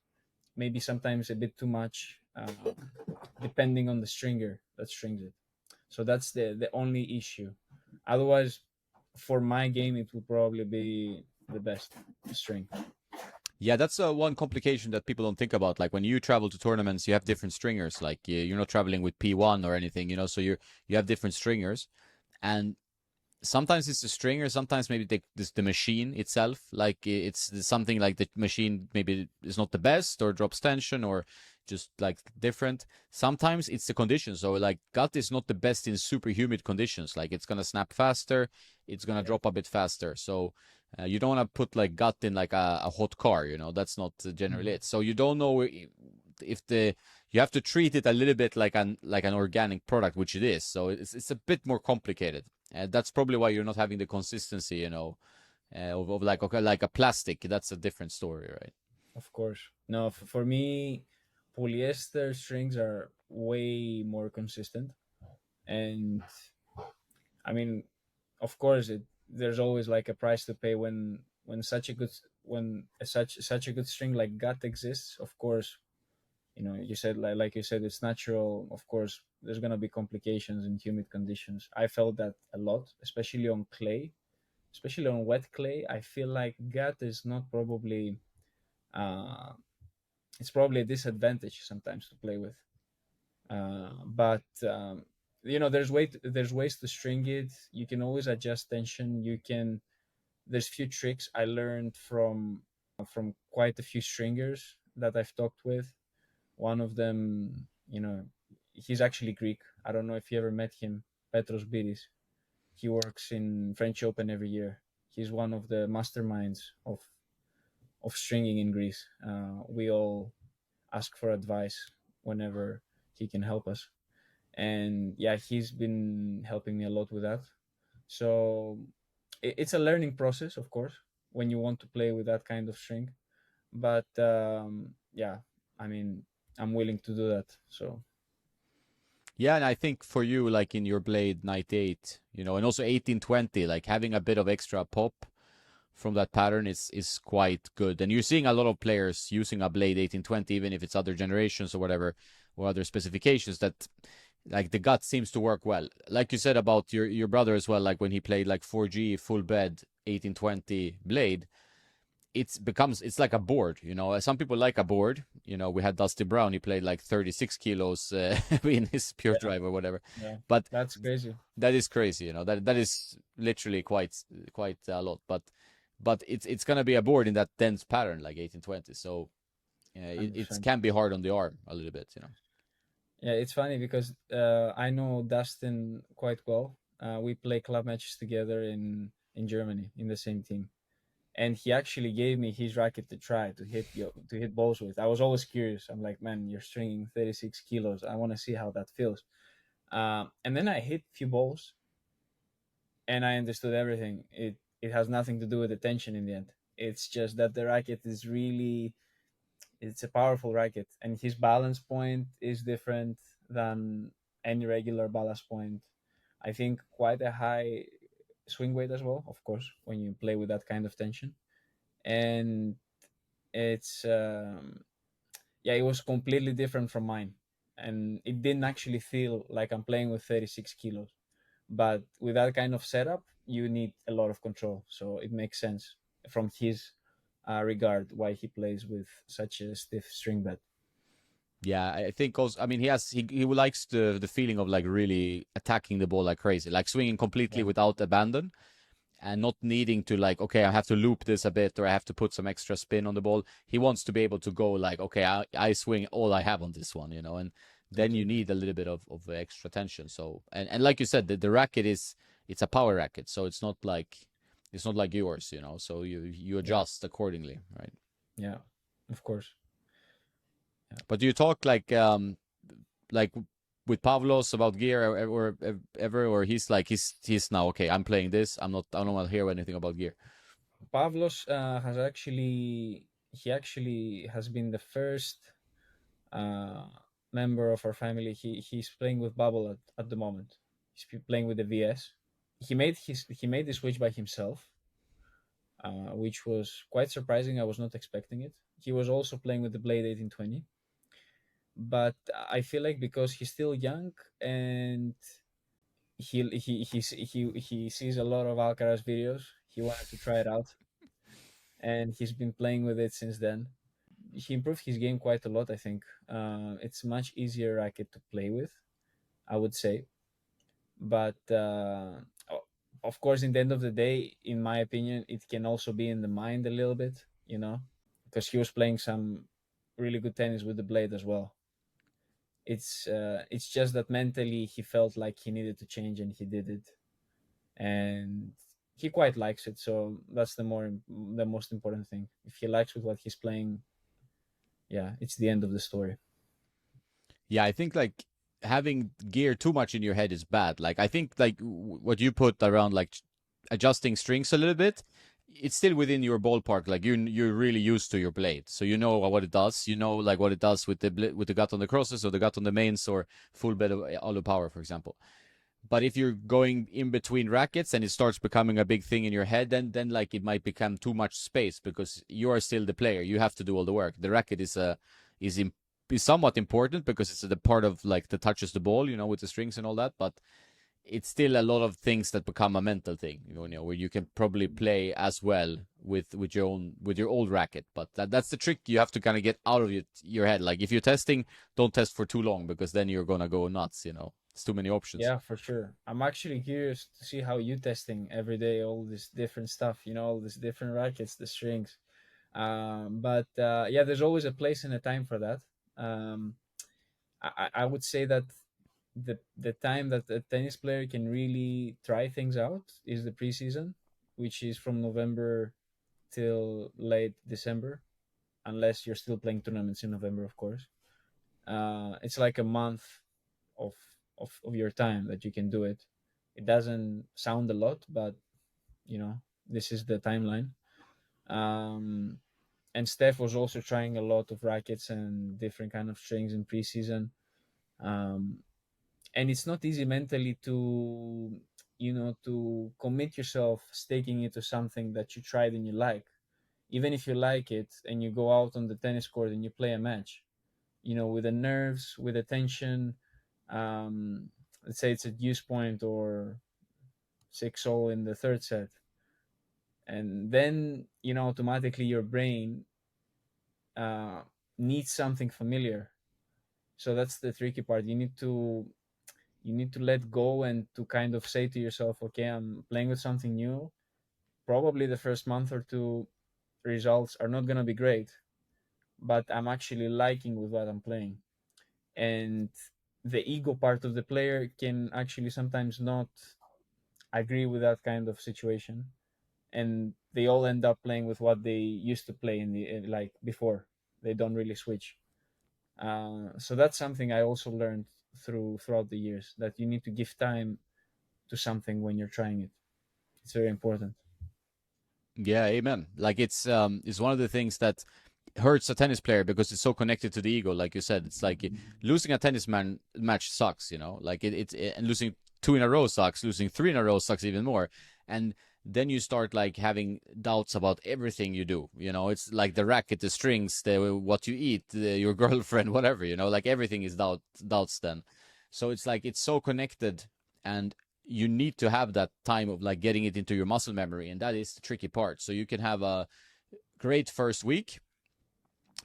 Speaker 2: maybe sometimes a bit too much, depending on the stringer that strings it. So that's the only issue. Otherwise, for my game, it would probably be the best string.
Speaker 1: Yeah, that's one complication that people don't think about. Like when you travel to tournaments, you have different stringers. Like you're not traveling with P1 or anything, so you have different stringers, and sometimes it's the stringer, sometimes maybe the machine itself, like it's something like the machine maybe is not the best or drops tension or just like different. Sometimes it's the conditions. So like gut is not the best in super humid conditions. Like it's gonna snap faster, it's gonna drop a bit faster. So you don't want to put like gut in like a hot car, that's not generally it. So you don't know if you have to treat it a little bit like an organic product, which it is. So it's a bit more complicated. That's probably why you're not having the consistency, of like, okay, like a plastic. That's a different story, right?
Speaker 2: Of course. No, for me, polyester strings are way more consistent. And I mean, of course, there's always like a price to pay when such a good string like gut exists. Of course, you said like you said, it's natural. Of course, there's gonna be complications in humid conditions. I felt that a lot, especially on clay, especially on wet clay. I feel like gut is not probably uh, it's probably a disadvantage sometimes to play with. But there's ways to string it. You can always adjust tension. There's few tricks I learned from quite a few stringers that I've talked with. One of them, he's actually Greek. I don't know if you ever met him, Petros Tsitsipas. He works in French Open every year. He's one of the masterminds of stringing in Greece. We all ask for advice whenever he can help us, and yeah, he's been helping me a lot with that. So it's a learning process, of course, when you want to play with that kind of string. But yeah, I mean, I'm willing to do that. So
Speaker 1: Yeah, and I think for you, like in your Blade 98, and also 1820, like having a bit of extra pop from that pattern is quite good. And you're seeing a lot of players using a Blade 1820, even if it's other generations or whatever, or other specifications, that like the gut seems to work well. Like you said about your brother as well, like when he played like 4G full bed 1820 Blade, it's like a board, some people like a board. We had Dusty Brown, he played like 36 kilos in his pure
Speaker 2: Yeah,
Speaker 1: drive or whatever.
Speaker 2: yeah,
Speaker 1: But
Speaker 2: that's crazy.
Speaker 1: that is crazy, that is literally quite a lot. But it's gonna be a board in that dense pattern like 1820. So it
Speaker 2: 100%.
Speaker 1: can be hard on the arm a little bit.
Speaker 2: Yeah, it's funny because I know Dustin quite well. We play club matches together in Germany in the same team, and he actually gave me his racket to try to hit balls with. I was always curious. I'm like, man, you're stringing 36 kilos. I want to see how that feels. And then I hit a few balls, and I understood everything. It has nothing to do with the tension in the end. It's just that the racket is really, it's a powerful racket, and his balance point is different than any regular ballast point. I think quite a high swing weight as well, of course, when you play with that kind of tension. And it's yeah, it was completely different from mine, and it didn't actually feel like I'm playing with 36 kilos. But with that kind of setup, you need a lot of control, so it makes sense from his regard why he plays with such a stiff string bed.
Speaker 1: Yeah, I think also. I mean, he likes the feeling of like really attacking the ball like crazy, like swinging completely
Speaker 2: Yeah,
Speaker 1: without abandon, and not needing to like, okay, I have to loop this a bit or I have to put some extra spin on the ball. He wants to be able to go like, okay, I swing all I have on this one, and then you
Speaker 2: totally.
Speaker 1: need a little bit of extra tension. So and like you said, the racket it's a power racket, so it's not like yours. So you
Speaker 2: Yeah,
Speaker 1: adjust accordingly, right?
Speaker 2: yeah, of course. Yeah.
Speaker 1: But do you talk like with Pavlos about gear or ever, or he's like he's now okay. I'm playing this. I don't want to hear anything about gear.
Speaker 2: Pavlos has actually he actually has been the first uh, member of our family. He's playing with Bubble at the moment. He's playing with the VS. He made the switch by himself, which was quite surprising. I was not expecting it. He was also playing with the Blade 1820, but I feel like because he's still young and he sees a lot of Alcaraz videos, he wanted to try it out, and he's been playing with it since then. He improved his game quite a lot. I think it's much easier racket to play with, I would say. But of course, in the end of the day, in my opinion, it can also be in the mind a little bit, because he was playing some really good tennis with the blade as well. It's just that mentally he felt like he needed to change, and he did it, and he quite likes it. So that's the most important thing. If he likes with what he's playing, yeah, it's the end of the story.
Speaker 1: Yeah, I think like having gear too much in your head is bad. Like I think like what you put around like adjusting strings a little bit, it's still within your ballpark. Like you're really used to your blade, so you know what it does. You know like what it does with the gut on the crosses or the gut on the mains or full bed of alu power, for example. But if you're going in between rackets and it starts becoming a big thing in your head, then like it might become too much space because you are still the player. You have to do all the work. The racket is im- is somewhat important because it's the part of like that touches the ball, with the strings and all that. But it's still a lot of things that become a mental thing, where you can probably play as well with your old racket. But that's the trick. You have to kind of get out of your head. Like if you're testing, don't test for too long because then you're gonna go nuts. It's too many options.
Speaker 2: Yeah, for sure. I'm actually curious to see how you testing every day all this different stuff, all these different rackets, the strings. But yeah, there's always a place and a time for that. Um, I would say that the time that a tennis player can really try things out is the preseason, which is from November till late December, unless you're still playing tournaments in November, of course. It's like a month of, of your time that you can do it. It doesn't sound a lot, but you know this is the timeline. Um, and Steph was also trying a lot of rackets and different kind of strings in preseason. Um, and it's not easy mentally to commit yourself staking into something that you tried and you like, even if you like it and you go out on the tennis court and you play a match, with the nerves, with the tension. Let's say it's a deuce point or 6-0 in the third set. and then automatically your brain uh, needs something familiar. So that's the tricky part. You need to let go and to kind of say to yourself, okay, I'm playing with something new. Probably the first month or two results are not going to be great, but I'm actually liking with what I'm playing. And the ego part of the player can actually sometimes not agree with that kind of situation, and they all end up playing with what they used to play like before. They don't really switch. So that's something I also learned throughout the years, that you need to give time to something when you're trying it. It's very important.
Speaker 1: Yeah, amen. Like it's one of the things that hurts a tennis player because it's so connected to the ego. Like you said, it's like losing a match sucks. Like and losing two in a row sucks. Losing three in a row sucks even more. And then you start like having doubts about everything you do. It's like the racket, the strings, what you eat, your girlfriend, whatever. Like everything is doubts then. So it's like it's so connected, and you need to have that time of like getting it into your muscle memory, and that is the tricky part. So you can have a great first week,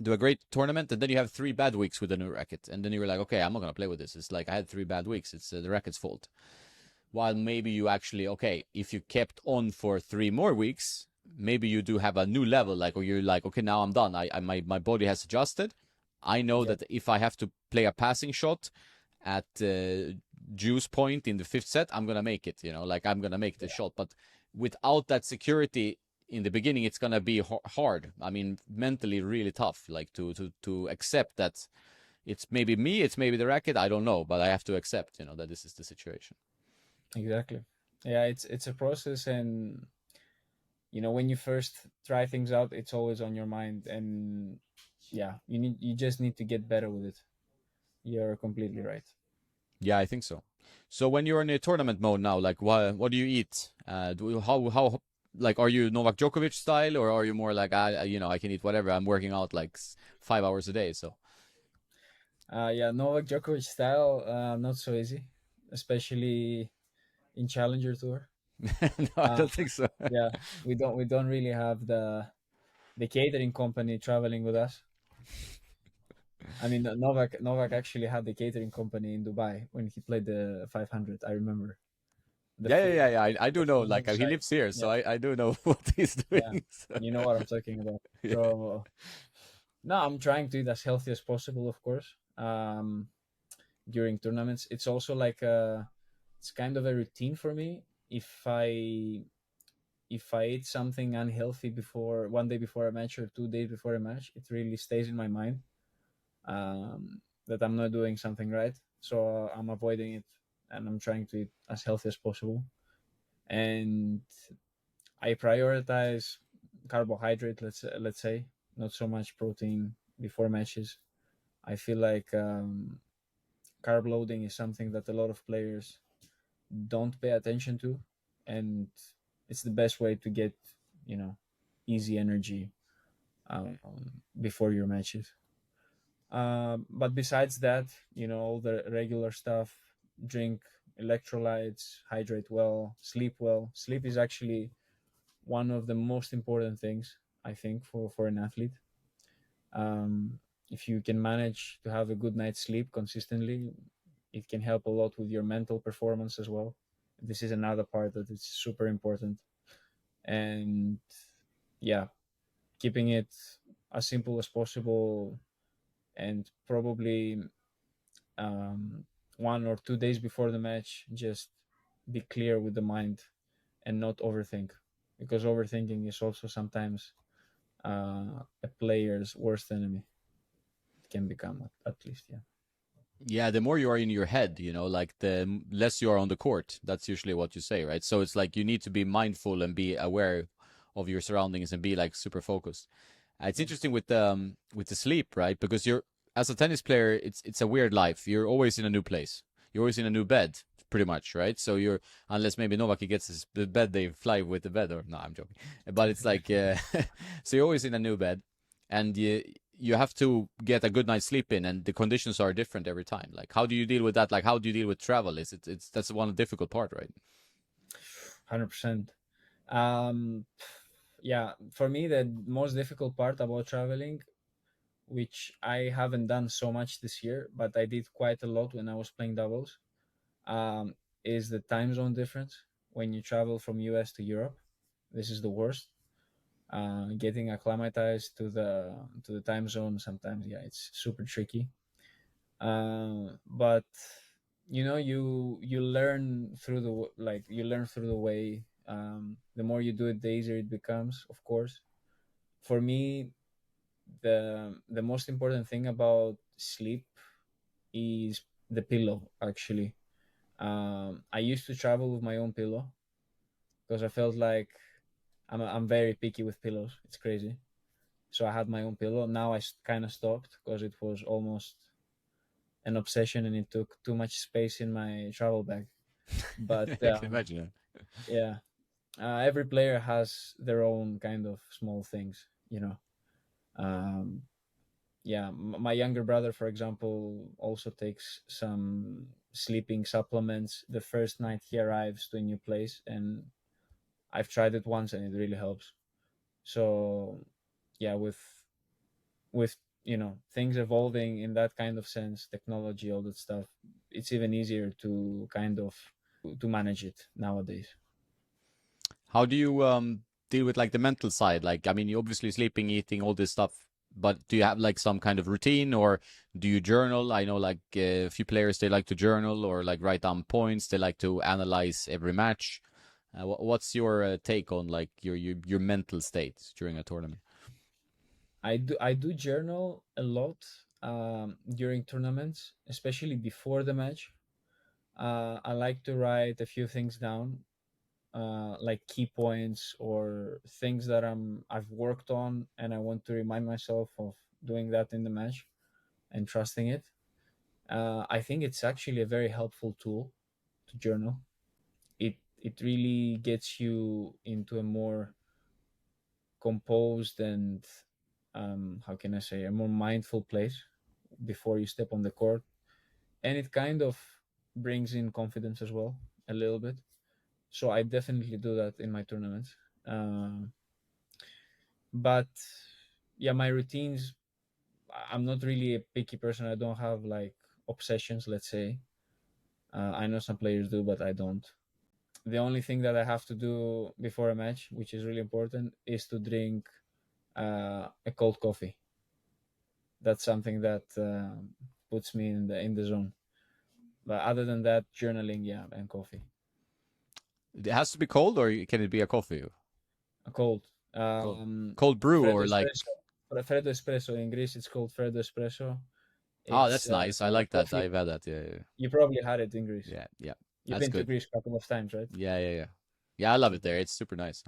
Speaker 1: do a great tournament, and then you have 3 bad weeks with a new racket, and then you're like, okay, I'm not gonna play with this. It's like I had 3 bad weeks. It's the racket's fault. While maybe you actually, okay, if you kept on for 3 more weeks, maybe you do have a new level, like, or you're like, okay, now I'm done. My body has adjusted. I know
Speaker 2: Yeah,
Speaker 1: that if I have to play a passing shot at juice point in the fifth set, I'm gonna make it. Like I'm gonna make the shot. But without that security in the beginning, it's gonna be hard. I mean, mentally really tough. Like to accept that it's maybe me, it's maybe the racket. I don't know, but I have to accept, that this is the situation.
Speaker 2: exactly. Yeah, it's a process, and when you first try things out, it's always on your mind, and yeah, you just need to get better with it. You're completely right.
Speaker 1: Yeah, I think so. So when you're in a tournament mode now, like what do you eat? How like are you Novak Djokovic style, or are you more like I can eat whatever. I'm working out like 5 hours a day, so
Speaker 2: Yeah, Novak Djokovic style, not so easy, especially in Challenger Tour.
Speaker 1: no, I
Speaker 2: Uh,
Speaker 1: don't think so.
Speaker 2: yeah, we don't really have the catering company traveling with us. I mean, Novak actually had the catering company in Dubai when he played the 500. I remember the
Speaker 1: Yeah, yeah,
Speaker 2: food,
Speaker 1: yeah, yeah. I do
Speaker 2: the
Speaker 1: know.
Speaker 2: food
Speaker 1: Like
Speaker 2: on
Speaker 1: he
Speaker 2: site.
Speaker 1: lives here, so
Speaker 2: Yeah,
Speaker 1: I do know what he's
Speaker 2: yeah,
Speaker 1: doing. So.
Speaker 2: you know what I'm talking about.
Speaker 1: Yeah.
Speaker 2: So no, I'm trying to eat as healthy as possible, of course. During tournaments, it's also like it's kind of a routine for me. If I eat something unhealthy before, one day before a match or 2 days before a match, it really stays in my mind, that I'm not doing something right. So I'm avoiding it, and I'm trying to eat as healthy as possible. And I prioritize carbohydrate. Let's say not so much protein before matches. I feel like carb loading is something that a lot of players don't pay attention to, and it's the best way to get you know easy energy um, before your matches. But besides that, all the regular stuff: drink electrolytes, hydrate well, sleep well. Sleep is actually one of the most important things, I think, for an athlete. Um, if you can manage to have a good night's sleep consistently, it can help a lot with your mental performance as well. This is another part that is super important. And yeah, keeping it as simple as possible, and probably 1 or 2 days before the match, just be clear with the mind and not overthink, because overthinking is also sometimes a player's worst enemy. It can become, at least, yeah.
Speaker 1: Yeah, the more you are in your head, like the less you are on the court. That's usually what you say, right? So it's like you need to be mindful and be aware of your surroundings and be like super focused. It's interesting with the sleep, right? Because you're as a tennis player, it's a weird life. You're always in a new place. You're always in a new bed, pretty much, right? So you're unless maybe Novak he gets the bed, they fly with the bed, or no, I'm joking. But it's like so you're always in a new bed, and you have to get a good night's sleep in, and the conditions are different every time. Like how do you deal with that? Like how do you deal with travel? It's that's one difficult part, right?
Speaker 2: 100%. Um, Yeah, for me, the most difficult part about traveling, which I haven't done so much this year, but I did quite a lot when I was playing doubles, um, is the time zone difference when you travel from US to Europe. This is the worst. Getting acclimatized to the time zone sometimes, yeah, it's super tricky. But you learn through you learn through the way. The more you do it, the easier it becomes. Of course, for me, the most important thing about sleep is the pillow. Actually, I used to travel with my own pillow because I felt like I'm very picky with pillows. It's crazy. So I had my own pillow. Now I kind of stopped because it was almost an obsession and it took too much space in my travel bag. But
Speaker 1: I can imagine
Speaker 2: yeah, every player has their own kind of small things, you know. Um, yeah, my younger brother, for example, also takes some sleeping supplements the first night he arrives to a new place, and I've tried it once and it really helps. So yeah, with things evolving in that kind of sense, technology, all that stuff, it's even easier to kind of to manage it nowadays.
Speaker 1: How do you deal with like the mental side? Like, I mean, you obviously sleeping, eating, all this stuff, but do you have like some kind of routine, or do you journal? I know like a few players they like to journal or like write down points. They like to analyze every match. What's your take on like your mental state during a tournament?
Speaker 2: I do journal a lot during tournaments, especially before the match. I like to write a few things down, like key points or things that I've worked on, and I want to remind myself of doing that in the match and trusting it. I think it's actually a very helpful tool to journal. It really gets you into a more composed and how can I say, a more mindful place before you step on the court, and it kind of brings in confidence as well a little bit. So I definitely do that in my tournaments. Um, but yeah, my routines. I'm not really a picky person. I don't have like obsessions, let's say. I know some players do, but I don't. The only thing that I have to do before a match, which is really important, is to drink a cold coffee. That's something that puts me in the zone. But other than that, journaling, yeah, and coffee.
Speaker 1: It has to be cold, or can it be a coffee?
Speaker 2: A cold.
Speaker 1: Cold, cold brew,
Speaker 2: Freddo
Speaker 1: or like
Speaker 2: espresso. Freddo espresso in Greece, it's called Freddo espresso.
Speaker 1: oh,
Speaker 2: It's
Speaker 1: that's nice. I like that.
Speaker 2: coffee.
Speaker 1: I've had that. Yeah, yeah,
Speaker 2: You probably had it in Greece.
Speaker 1: yeah, yeah.
Speaker 2: You've
Speaker 1: That's
Speaker 2: been to
Speaker 1: good.
Speaker 2: Greece a couple of times, right?
Speaker 1: Yeah, yeah, yeah. Yeah, I love it there. It's super nice.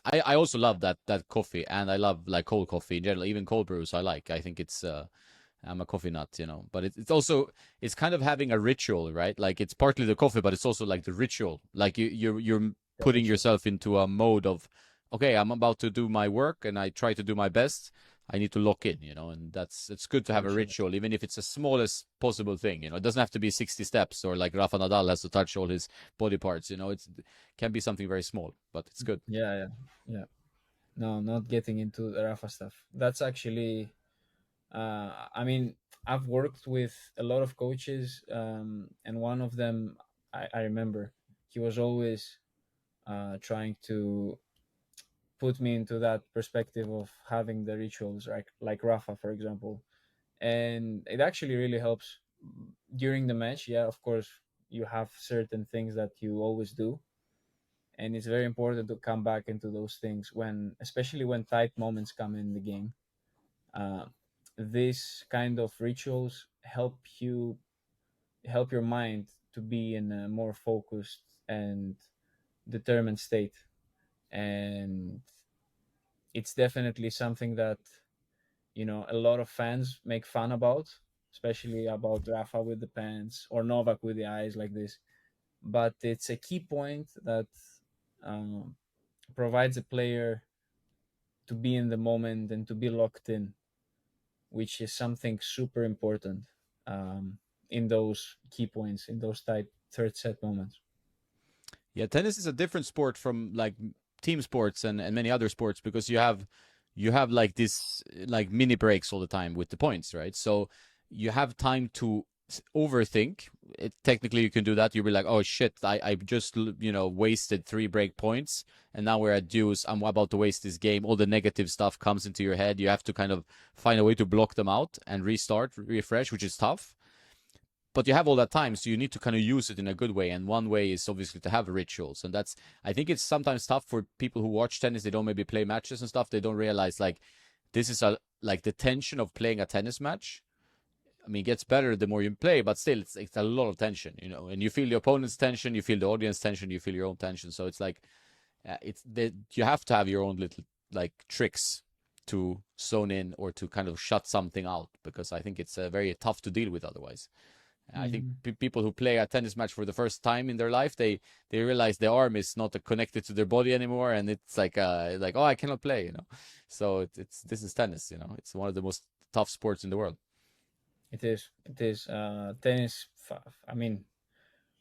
Speaker 1: I also love that coffee, and I love like cold coffee in general, even cold brews. I like. I think it's I'm a coffee nut, you know. But it's also it's kind of having a ritual, right? Like it's partly the coffee, but it's also like the ritual. Like you're
Speaker 2: The
Speaker 1: putting
Speaker 2: ritual.
Speaker 1: yourself into a mode of okay, I'm about to do my work, and I try to do my best. I need to lock in, you know, and that's it's good to have
Speaker 2: For
Speaker 1: a
Speaker 2: sure.
Speaker 1: ritual, even if it's the smallest possible thing. You know, it doesn't have to be 60 steps or like Rafa Nadal has to touch all his body parts. You know, it can be something very small, but it's good.
Speaker 2: Yeah, yeah, yeah. No, not getting into the Rafa stuff. That's actually, I mean, I've worked with a lot of coaches, and one of them, I remember, he was always trying to put me into that perspective of having the rituals, like Rafa, for example. And it actually really helps during the match. Yeah, of course, you have certain things that you always do, and it's very important to come back into those things when, especially when tight moments come in the game. uh, this kind of rituals help your mind to be in a more focused and determined state, and it's definitely something that a lot of fans make fun about, especially about Rafa with the pants or Novak with the eyes like this. But it's a key point that um, provides a player to be in the moment and to be locked in, which is something super important um, in those key points, in those tight third set moments.
Speaker 1: Yeah, tennis is a different sport from like team sports and many other sports because you have like this like mini breaks all the time with the points, right? So you have time to overthink. Technically, you can do that. You'll be like, oh shit, I just wasted 3 break points, and now we're at deuce. I'm about to waste this game. All the negative stuff comes into your head. You have to kind of find a way to block them out and restart, refresh, which is tough. But you have all that time, so you need to kind of use it in a good way. And one way is obviously to have rituals, and that's I think it's sometimes tough for people who watch tennis. They don't maybe play matches and stuff. They don't realize like this is a like the tension of playing a tennis match. I mean, it gets better the more you play, but still, it's a lot of tension, and you feel the opponent's tension, you feel the audience tension, you feel your own tension. So it's like, you have to have your own little like tricks to zone in or to kind of shut something out because I think it's very tough to deal with otherwise. I think people who play a tennis match for the first time in their life, they realize their arm is not connected to their body anymore, and it's like oh, I cannot play. So it's this is tennis. It's one of the most tough sports in the world.
Speaker 2: It is. It is. Tennis. I mean,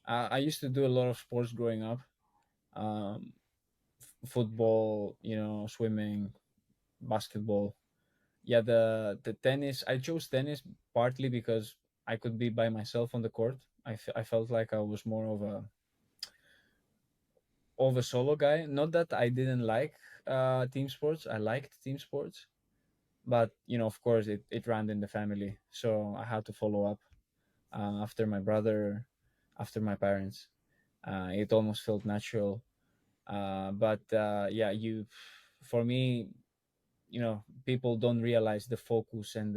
Speaker 2: I used to do a lot of sports growing up. Um, Football, swimming, basketball. Yeah, the tennis. I chose tennis partly because I could be by myself on the court. I felt like I was more of a solo guy. Not that I didn't like team sports. I liked team sports, but of course, it ran in the family, so I had to follow up after my brother, after my parents. It almost felt natural. But yeah, for me, people don't realize the focus and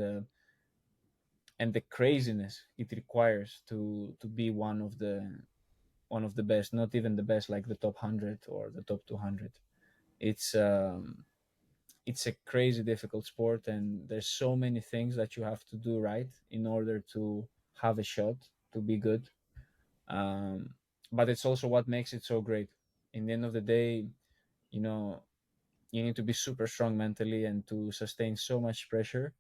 Speaker 2: the craziness it requires to be one of the best, not even the best like the top 100 or the top 200. It's um it's a crazy difficult sport, and there's so many things that you have to do right in order to have a shot to be good. um but it's also what makes it so great. In the end of the day, you know you need to be super strong mentally and to sustain so much pressure.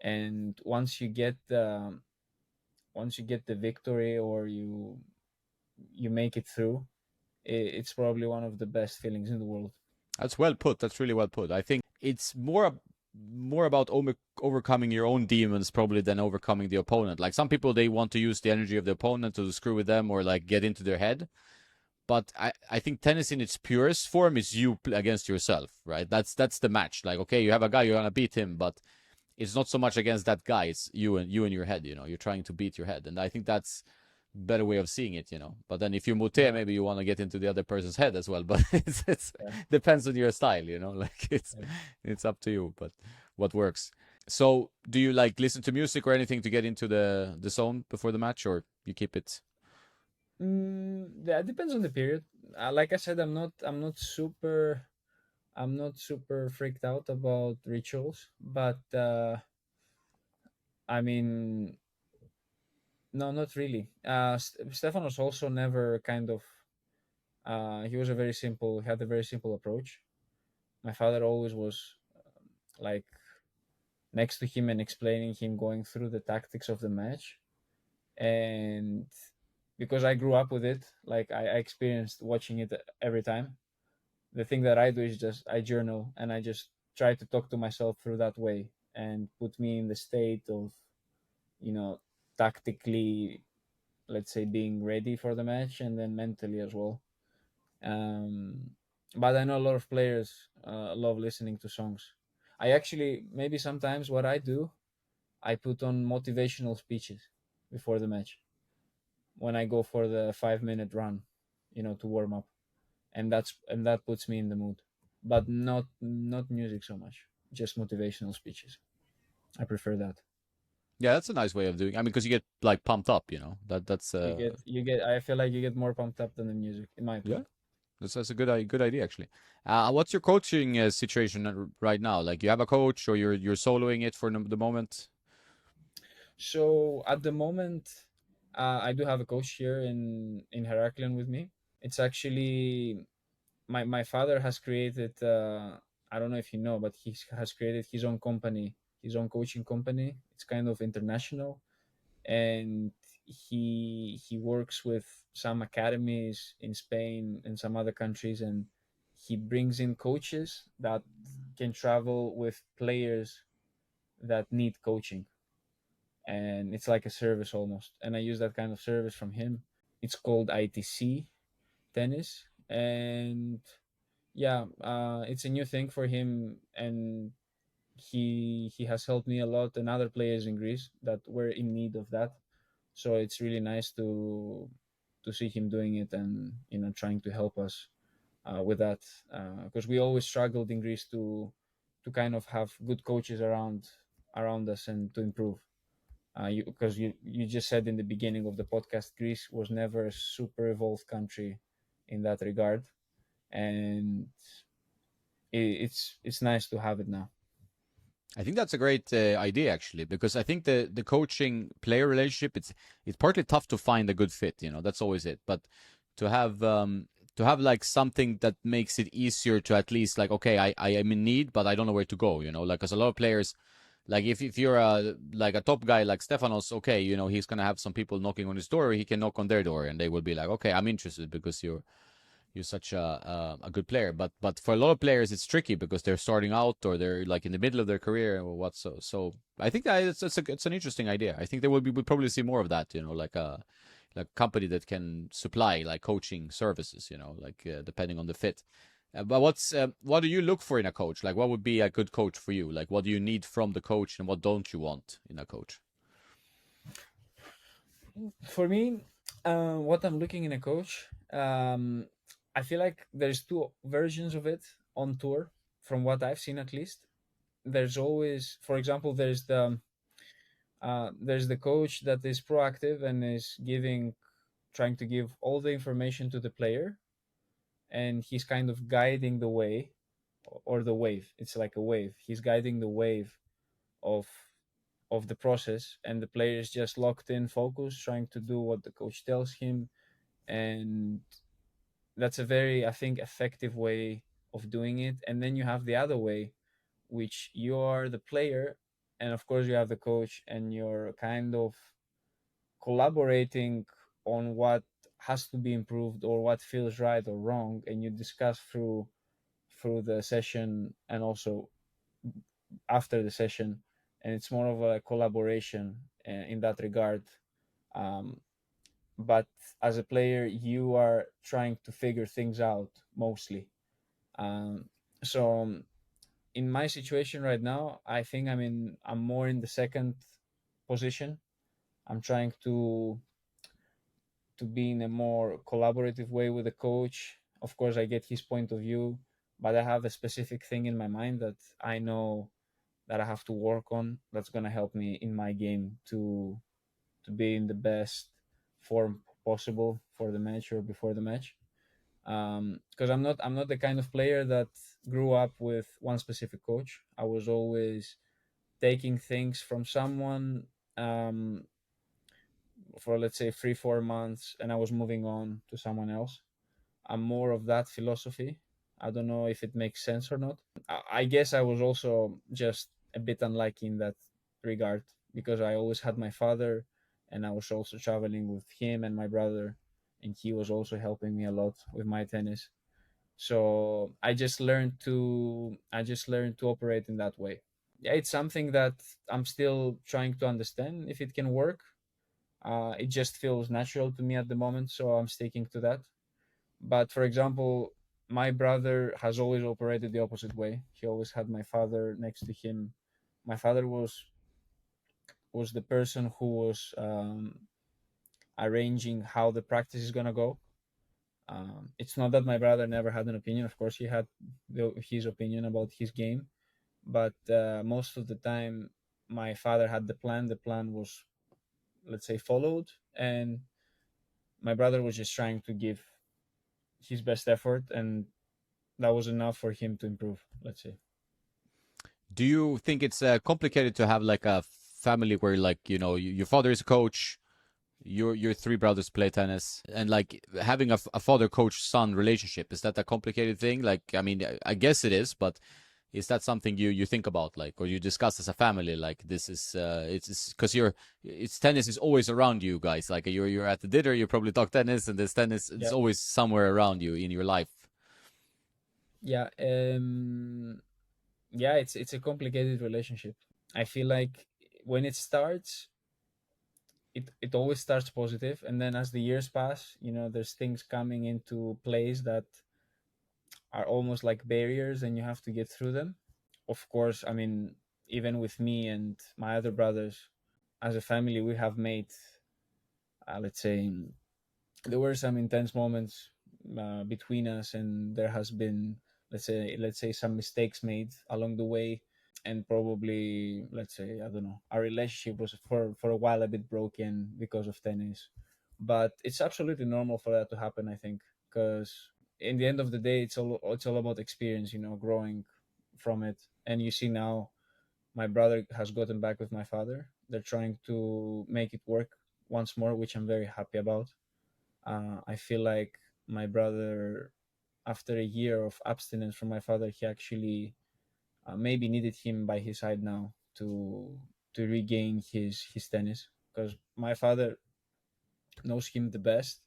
Speaker 2: And once you get the victory, or you make it through, it's probably one of the best feelings in the world.
Speaker 1: That's well put. That's really well put. I think it's more about overcoming your own demons probably than overcoming the opponent. Like some people, they want to use the energy of the opponent to screw with them or like get into their head. But I think tennis in its purest form is you against yourself, right? That's the match. Like, okay, you have a guy, you're gonna beat him, but it's not so much against that guy. It's you and your head. You're trying to beat your head, and I think that's a better way of seeing it. But then if you mute,
Speaker 2: Yeah,
Speaker 1: maybe you want to get into the other person's head as well. But it's
Speaker 2: yeah,
Speaker 1: depends on your style. Like
Speaker 2: yeah.
Speaker 1: it's up to you. But what works. So, do you like listen to music or anything to get into the zone before the match, or you keep it?
Speaker 2: Yeah, it depends on the period. Like I said, I'm not super freaked out about rituals, but I mean, no, not really. Stefanos also never kind of. He was a very simple. He had a very simple approach. My father always was like next to him and explaining him, going through the tactics of the match. And because I grew up with it, like I experienced watching it every time. The thing that I do is just I journal and I just try to talk to myself through that way and put me in the state of, you know, tactically, let's say, being ready for the match, and then mentally as well. Um, but I know a lot of players love listening to songs. I actually, maybe sometimes what I do, I put on motivational speeches before the match when I go for the 5 minute run, to warm up, and that puts me in the mood. But not music so much, just motivational speeches. I prefer that.
Speaker 1: Yeah, that's a nice way of doing. I mean, because you get like pumped up. That's
Speaker 2: I feel like you get more pumped up than the music, in my
Speaker 1: yeah.
Speaker 2: opinion.
Speaker 1: That's a good idea actually. What's your coaching situation right now? Like, you have a coach, or you're soloing it for the moment?
Speaker 2: So at the moment, I do have a coach here in Heraklion with me. It's actually my father has created. I don't know if you know, but he has created his own company, his own coaching company. It's kind of international, and he works with some academies in Spain and some other countries, and he brings in coaches that can travel with players that need coaching, and it's like a service almost. And I use that kind of service from him. It's called ITC tennis, and yeah, it's a new thing for him, and he has helped me a lot and other players in Greece that were in need of that. So it's really nice to see him doing it, and trying to help us with that, because we always struggled in Greece to kind of have good coaches around us and to improve. Because you just said in the beginning of the podcast, Greece was never a super evolved country in that regard, and it's nice to have it now.
Speaker 1: I think that's a great idea actually, because I think the coaching player relationship, it's partly tough to find a good fit. That's always it. But to have like something that makes it easier to at least like, okay, I am in need, but I don't know where to go. Like, because a lot of players, like if you're a top guy like Stefanos, okay, he's gonna have some people knocking on his door. He can knock on their door, and they will be like, okay, I'm interested because you're such a good player. But for a lot of players, it's tricky because they're starting out or they're like in the middle of their career or what. So I think that it's an interesting idea. I think we'll probably see more of that. Like a company that can supply like coaching services. Like depending on the fit. But what do you look for in a coach? Like, what would be a good coach for you? Like, what do you need from the coach, and what don't you want in a coach?
Speaker 2: For me, what I'm looking in a coach, I feel like there's two versions of it on tour, from what I've seen at least. There's always, for example, there's the coach that is proactive and is trying to give all the information to the player, and he's kind of guiding the way, or the wave. It's like a wave. He's guiding the wave of the process, and the player is just locked in, focused, trying to do what the coach tells him. And that's a very, I think, effective way of doing it. And then you have the other way, which you are the player, and of course you have the coach, and you're kind of collaborating on what has to be improved or what feels right or wrong, and you discuss through the session and also after the session, and it's more of a collaboration in that regard. um, but as a player, you are trying to figure things out mostly. um, so in my situation right now, I think I'm more in the second position. I'm trying to be in a more collaborative way with the coach. Of course, I get his point of view, but I have a specific thing in my mind that I know that I have to work on, that's going to help me in my game to be in the best form possible for the match or before the match. Because I'm not the kind of player that grew up with one specific coach. I was always taking things from someone, for, let's say, 3-4 months, and I was moving on to someone else. I'm more of that philosophy. I don't know if it makes sense or not. I guess I was also just a bit unlucky in that regard, because I always had my father, and I was also traveling with him and my brother, and he was also helping me a lot with my tennis. So I just learned to operate in that way. Yeah, it's something that I'm still trying to understand if it can work. It just feels natural to me at the moment, so I'm sticking to that. But for example, my brother has always operated the opposite way. He always had my father next to him. My father was the person who was arranging how the practice is gonna go. It's not that my brother never had an opinion. Of course, he had his opinion about his game, but most of the time, my father had the plan. The plan was, let's say, followed, and my brother was just trying to give his best effort, and that was enough for him to improve, let's say.
Speaker 1: Do you think it's complicated to have like a family where like your father is a coach, your three brothers play tennis, and like having a father coach son relationship, is that a complicated thing? Like, I mean, I guess it is, but is that something you think about, like, or you discuss as a family, like this is it's because it's tennis is always around you guys, like you're at the dinner, you probably talk tennis, and this tennis it's
Speaker 2: Yeah.
Speaker 1: always somewhere around you in your life.
Speaker 2: Yeah, yeah, it's a complicated relationship. I feel like when it starts, it always starts positive, and then as the years pass, there's things coming into place that are almost like barriers, and you have to get through them. Of course, I mean, even with me and my other brothers, as a family, we have made, let's say, there were some intense moments between us, and there has been, let's say some mistakes made along the way, and probably, let's say, I don't know, our relationship was for a while a bit broken because of tennis. But it's absolutely normal for that to happen, I think, because in the end of the day, it's all about experience, growing from it. And you see now, my brother has gotten back with my father. They're trying to make it work once more, which I'm very happy about. I feel like my brother, after a year of abstinence from my father, he actually maybe needed him by his side now to regain his tennis, because my father knows him the best,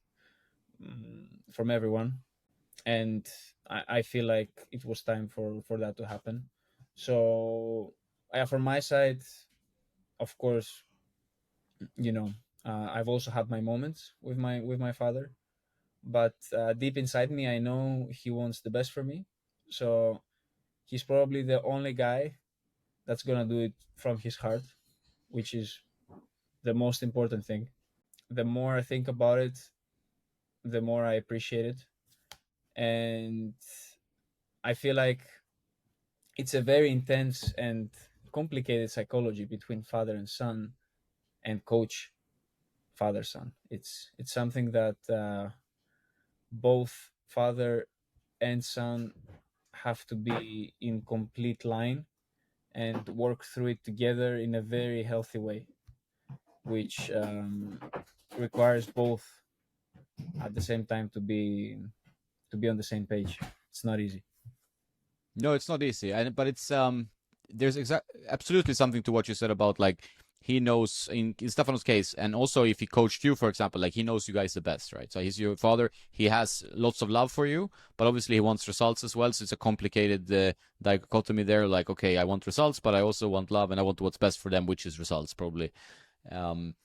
Speaker 2: from everyone, and I feel like it was time for that to happen. So yeah, from my side, of course, you know, I've also had my moments with my father, but deep inside me, I know he wants the best for me. So he's probably the only guy that's gonna do it from his heart, which is the most important thing. The more I think about it, the more I appreciate it. And I feel like it's a very intense and complicated psychology between father and son, and coach father son. It's something that both father and son have to be in complete line and work through it together in a very healthy way, which requires both at the same time to be on the same page. It's not easy.
Speaker 1: No, it's not easy, and but it's there's absolutely something to what you said about like he knows in Stefanos' case, and also if he coached you, for example, like he knows you guys the best, right? So he's your father. He has lots of love for you, but obviously he wants results as well. So it's a complicated dichotomy there. Like, okay, I want results, but I also want love, and I want what's best for them, which is results, probably. Um,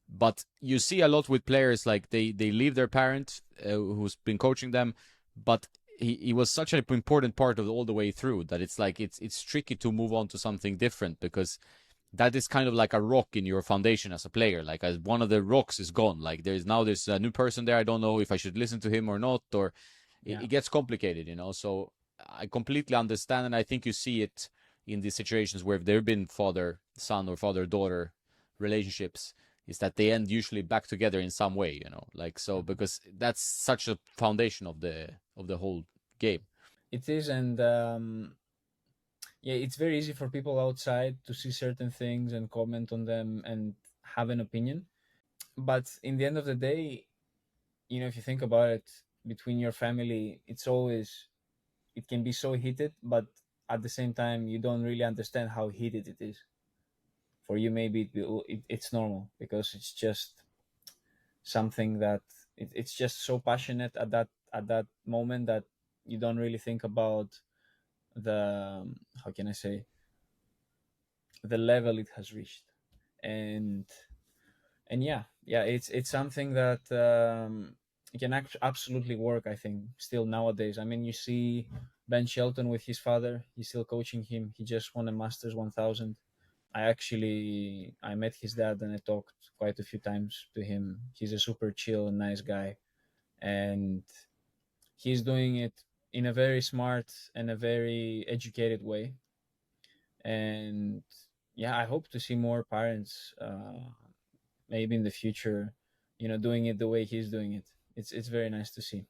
Speaker 1: but you see a lot with players like they leave their parent who's been coaching them, but he was such an important part of all the way through that it's like it's tricky to move on to something different because that is kind of like a rock in your foundation as a player. Like as one of the rocks is gone, like there's a new person there. I don't know if I should listen to him or not, or
Speaker 2: Yeah.
Speaker 1: it gets complicated, So I completely understand, and I think you see it in these situations where there have been father son or father daughter relationships, is that they end usually back together in some way, like so because that's such a foundation of the whole game.
Speaker 2: It is, and yeah, it's very easy for people outside to see certain things and comment on them and have an opinion. But in the end of the day, if you think about it, between your family, it can be so heated, but at the same time, you don't really understand how heated it is. For you, maybe it's normal because it's just something that it's just so passionate at that moment that you don't really think about the, how can I say, the level it has reached. And and yeah, it's something that it can absolutely work, I think, still nowadays. I mean, you see Ben Shelton with his father, he's still coaching him. He just won a Masters 1000. I met his dad and I talked quite a few times to him. He's a super chill and nice guy, and he's doing it in a very smart and a very educated way. And yeah, I hope to see more parents, maybe in the future, doing it the way he's doing it. It's very nice to see.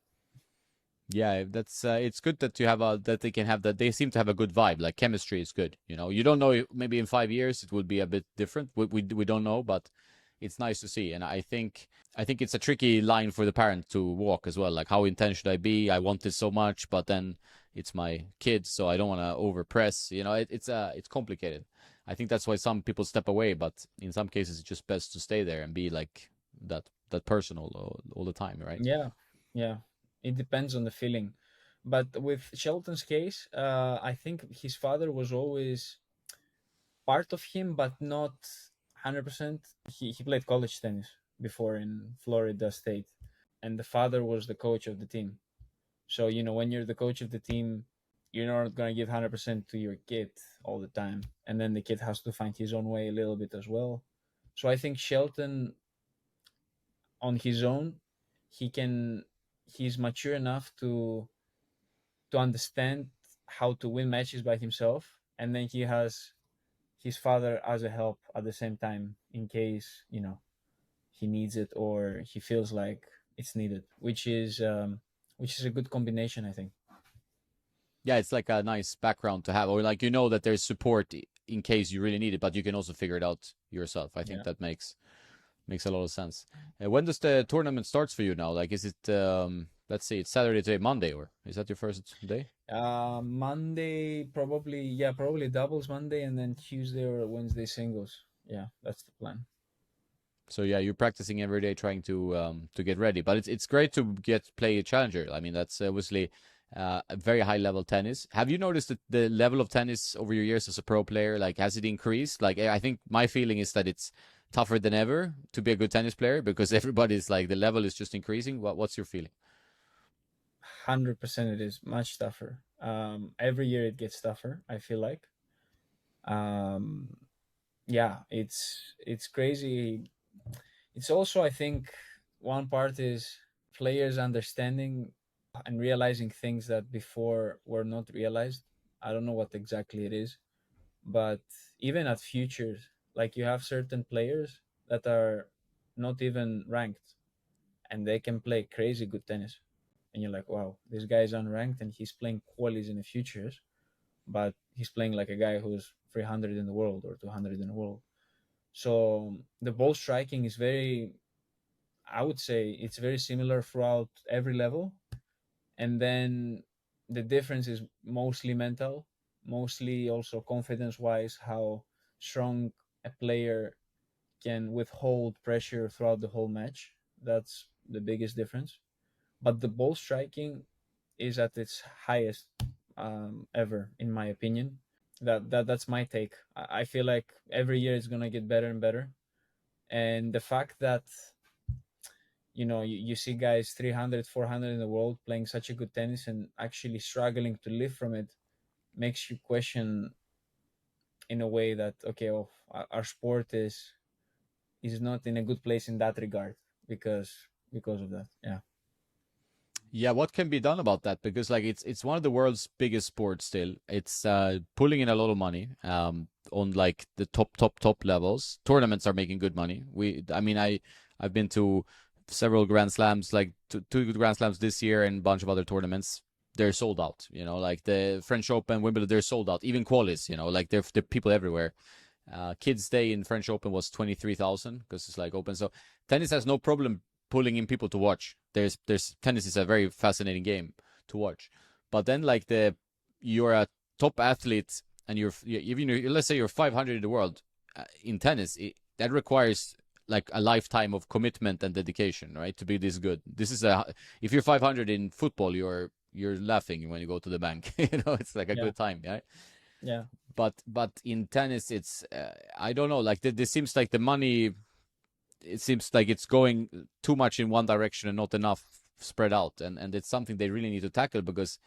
Speaker 1: Yeah, that's it's good that you have that they can have that they seem to have a good vibe. Like chemistry is good. You don't know maybe in 5 years it would be a bit different. We don't know, but it's nice to see. And I think it's a tricky line for the parent to walk as well. Like how intense should I be? I want this so much, but then it's my kid, so I don't want to overpress. It's complicated. I think that's why some people step away, but in some cases it's just best to stay there and be like that person all the time, right?
Speaker 2: Yeah, yeah. It depends on the feeling. But with Shelton's case, I think his father was always part of him, but not 100%. He played college tennis before in Florida State, and the father was the coach of the team. So, when you're the coach of the team, you're not going to give 100% to your kid all the time. And then the kid has to find his own way a little bit as well. So I think Shelton, on his own, he can, he's mature enough to understand how to win matches by himself. And then he has his father as a help at the same time in case, he needs it or he feels like it's needed, which is a good combination, I think.
Speaker 1: Yeah, it's like a nice background to have, or like that there's support in case you really need it, but you can also figure it out yourself. I think
Speaker 2: Yeah.
Speaker 1: that makes a lot of sense. When does the tournament starts for you now? Like, is it let's see, it's Saturday today, Monday, or is that your first day?
Speaker 2: Monday probably, yeah, probably doubles Monday, and then Tuesday or Wednesday singles. Yeah, that's the plan.
Speaker 1: So yeah, you're practicing every day trying to get ready. But it's great to get play a challenger. I mean, that's obviously a very high level tennis. Have you noticed that the level of tennis over your years as a pro player, like, has it increased? Like, I think my feeling is that it's tougher than ever to be a good tennis player because everybody's like the level is just increasing. What's your feeling?
Speaker 2: 100% it is much tougher. Every year it gets tougher, I feel like. Um, yeah, it's crazy. It's also, I think, one part is players understanding and realizing things that before were not realized. I don't know what exactly it is, but even at futures, like, you have certain players that are not even ranked and they can play crazy good tennis. And you're like, wow, this guy is unranked and he's playing qualies in the futures, but he's playing like a guy who's 300 in the world or 200 in the world. So the ball striking is very, I would say it's very similar throughout every level. And then the difference is mostly mental, mostly also confidence wise, how strong a player can withhold pressure throughout the whole match. That's the biggest difference. But the ball striking is at its highest ever, in my opinion. That's my take. I feel like every year it's gonna get better and better, and the fact that you see guys 300, 400 in the world playing such a good tennis and actually struggling to live from it makes you question, in a way, that okay, well, our sport is not in a good place in that regard because of that. Yeah.
Speaker 1: Yeah, what can be done about that? Because like it's one of the world's biggest sports still. It's pulling in a lot of money on like the top levels. Tournaments are making good money. I mean, I've been to several Grand Slams, like two Grand Slams this year and a bunch of other tournaments. They're sold out, like the French Open, Wimbledon, they're sold out. Even qualis, like they're people everywhere. Kids' Day in French Open was 23,000 because it's like open. So tennis has no problem pulling in people to watch. There's tennis is a very fascinating game to watch. But then like you're a top athlete and even let's say you're 500 in the world in tennis, that requires like a lifetime of commitment and dedication, right? To be this good. If you're 500 in football, you're laughing when you go to the bank. It's like a
Speaker 2: Yeah.
Speaker 1: good time, yeah.
Speaker 2: Yeah.
Speaker 1: But in tennis, it's I don't know. Like this seems like the money. It seems like it's going too much in one direction and not enough spread out, and it's something they really need to tackle because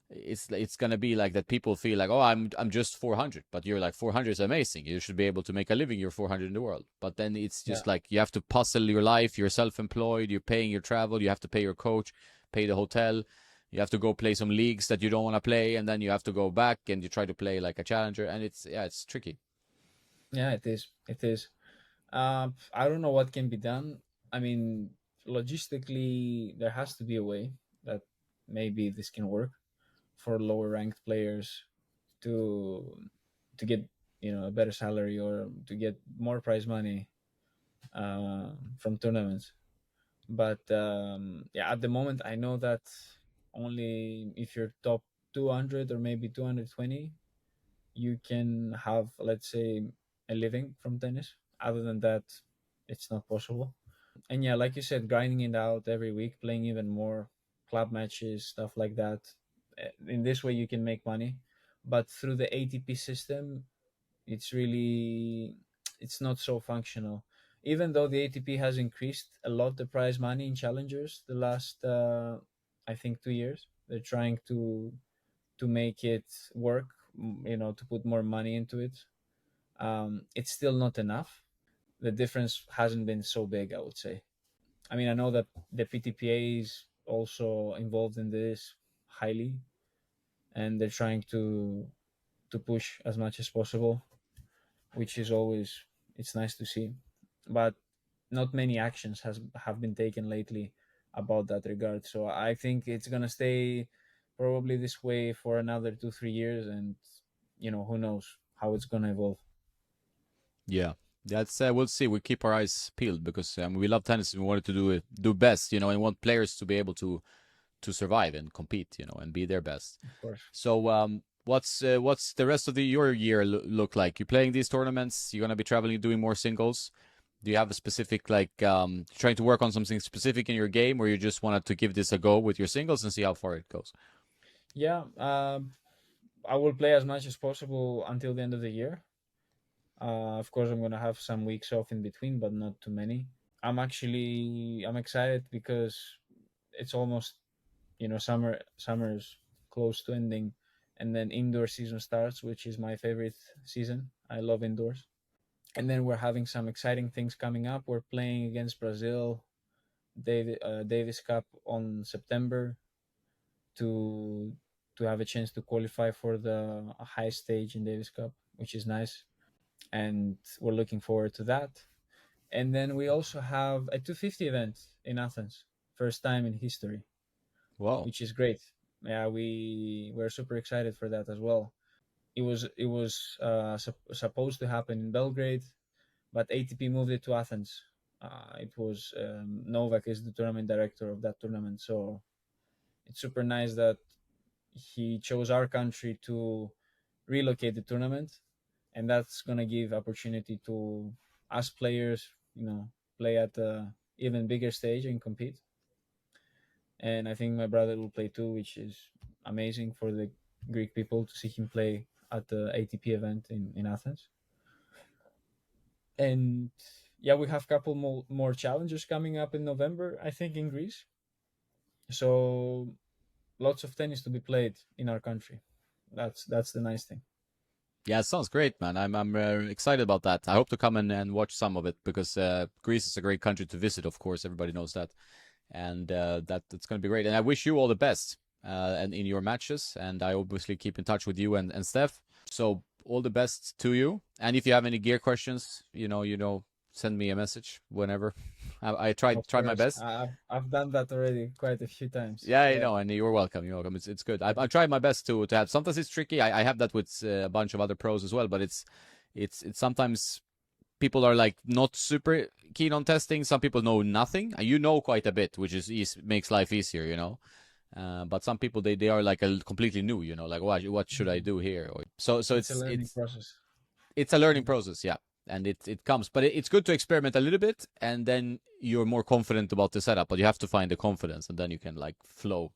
Speaker 1: it's gonna be like that. People feel like, oh, I'm just 400, but you're like 400 is amazing. You should be able to make a living. You're 400 in the world, but then it's
Speaker 2: Yeah.
Speaker 1: just like you have to puzzle your life. You're self-employed. You're paying your travel. You have to pay your coach, pay the hotel. You have to go play some leagues that you don't want to play, and then you have to go back and you try to play like a challenger, and it's tricky.
Speaker 2: Yeah, it is. It is. I don't know what can be done. I mean, logistically, there has to be a way that maybe this can work for lower ranked players to get a better salary or to get more prize money from tournaments. But yeah, at the moment, I know that only if you're top 200 or maybe 220, you can have, let's say, a living from tennis. Other than that, it's not possible. And yeah, like you said, grinding it out every week, playing even more. club matches, stuff like that. In this way, you can make money, but through the ATP system, it's really it's not so functional. Even though the ATP has increased a lot the prize money in challengers the last I think 2 years, they're trying to make it work, to put more money into it. It's still not enough. The difference hasn't been so big, I would say. I mean, I know that the PTPA is also involved in this highly, and they're trying to push as much as possible, which is always it's nice to see. But not many actions have been taken lately about that regard. So I think it's gonna stay probably this way for another 2 3 years, and who knows how it's gonna evolve.
Speaker 1: Yeah, that's we'll see. We keep our eyes peeled because we love tennis and we want it to do best, and want players to be able to survive and compete, and be their best.
Speaker 2: Of course.
Speaker 1: So what's the rest of your year look like? You're playing these tournaments. You're gonna be traveling, doing more singles. Do you have a specific trying to work on something specific in your game, or you just wanted to give this a go with your singles and see how far it goes?
Speaker 2: Yeah, I will play as much as possible until the end of the year. Of course, I'm gonna have some weeks off in between, but not too many. I'm excited because it's almost summer's close to ending, and then indoor season starts, which is my favorite season. I love indoors. And then we're having some exciting things coming up. We're playing against Brazil, Davis Cup on September, to have a chance to qualify for the high stage in Davis Cup, which is nice, and we're looking forward to that. And then we also have a 250 event in Athens, first time in history,
Speaker 1: Wow.
Speaker 2: which is great. Yeah, we're super excited for that as well. It was supposed to happen in Belgrade, but ATP moved it to Athens. It was Novak is the tournament director of that tournament, so it's super nice that he chose our country to relocate the tournament, and that's gonna give opportunity to us players, play at a even bigger stage and compete. And I think my brother will play too, which is amazing for the Greek people to see him play at the ATP event in Athens. And yeah, we have a couple more challenges coming up in November, I think, in Greece. So lots of tennis to be played in our country. That's the nice thing.
Speaker 1: Yeah, it sounds great, man. I'm excited about that. I hope to come and watch some of it because Greece is a great country to visit. Of course, everybody knows that, and that's going to be great. And I wish you all the best and in your matches. And I obviously keep in touch with you and Steph. So all the best to you. And if you have any gear questions, send me a message whenever. I try my best.
Speaker 2: I've done that already quite a few times.
Speaker 1: Yeah, I know, and you're welcome. You're welcome. It's good. I try my best to have. Sometimes it's tricky. I have that with a bunch of other pros as well, but it's sometimes people are like not super keen on testing. Some people know nothing. You know quite a bit, which makes life easier. But some people they are like a completely new. Like what should I do here? So
Speaker 2: it's a learning process.
Speaker 1: It's a learning process, yeah. And it comes, but it's good to experiment a little bit, and then you're more confident about the setup. But you have to find the confidence, and then you can like flow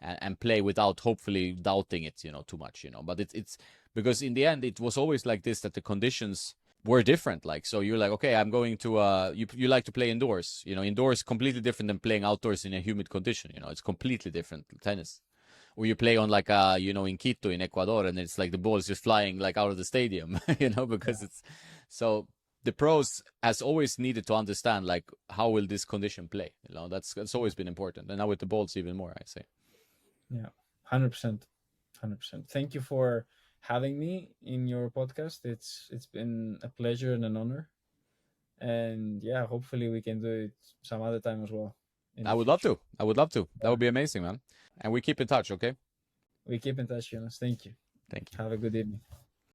Speaker 1: and play without hopefully doubting it, too much, But it's because in the end it was always like this, that the conditions were different. Like, so you're like, okay, I'm going to you like to play indoors, indoors completely different than playing outdoors in a humid condition. It's completely different tennis. Or you play on like in Quito in Ecuador, and it's like the ball is just flying like out of the stadium, because it's so the pros has always needed to understand like how will this condition play. That's always been important, and now with the balls even more, I say.
Speaker 2: Yeah, 100%, 100%. Thank you for having me in your podcast. It's been a pleasure and an honor, and yeah, hopefully we can do it some other time as well.
Speaker 1: I would love to. That would be amazing, man. And we keep in touch, okay?
Speaker 2: We keep in touch, Jonas. Thank you.
Speaker 1: Thank you.
Speaker 2: Have a good evening.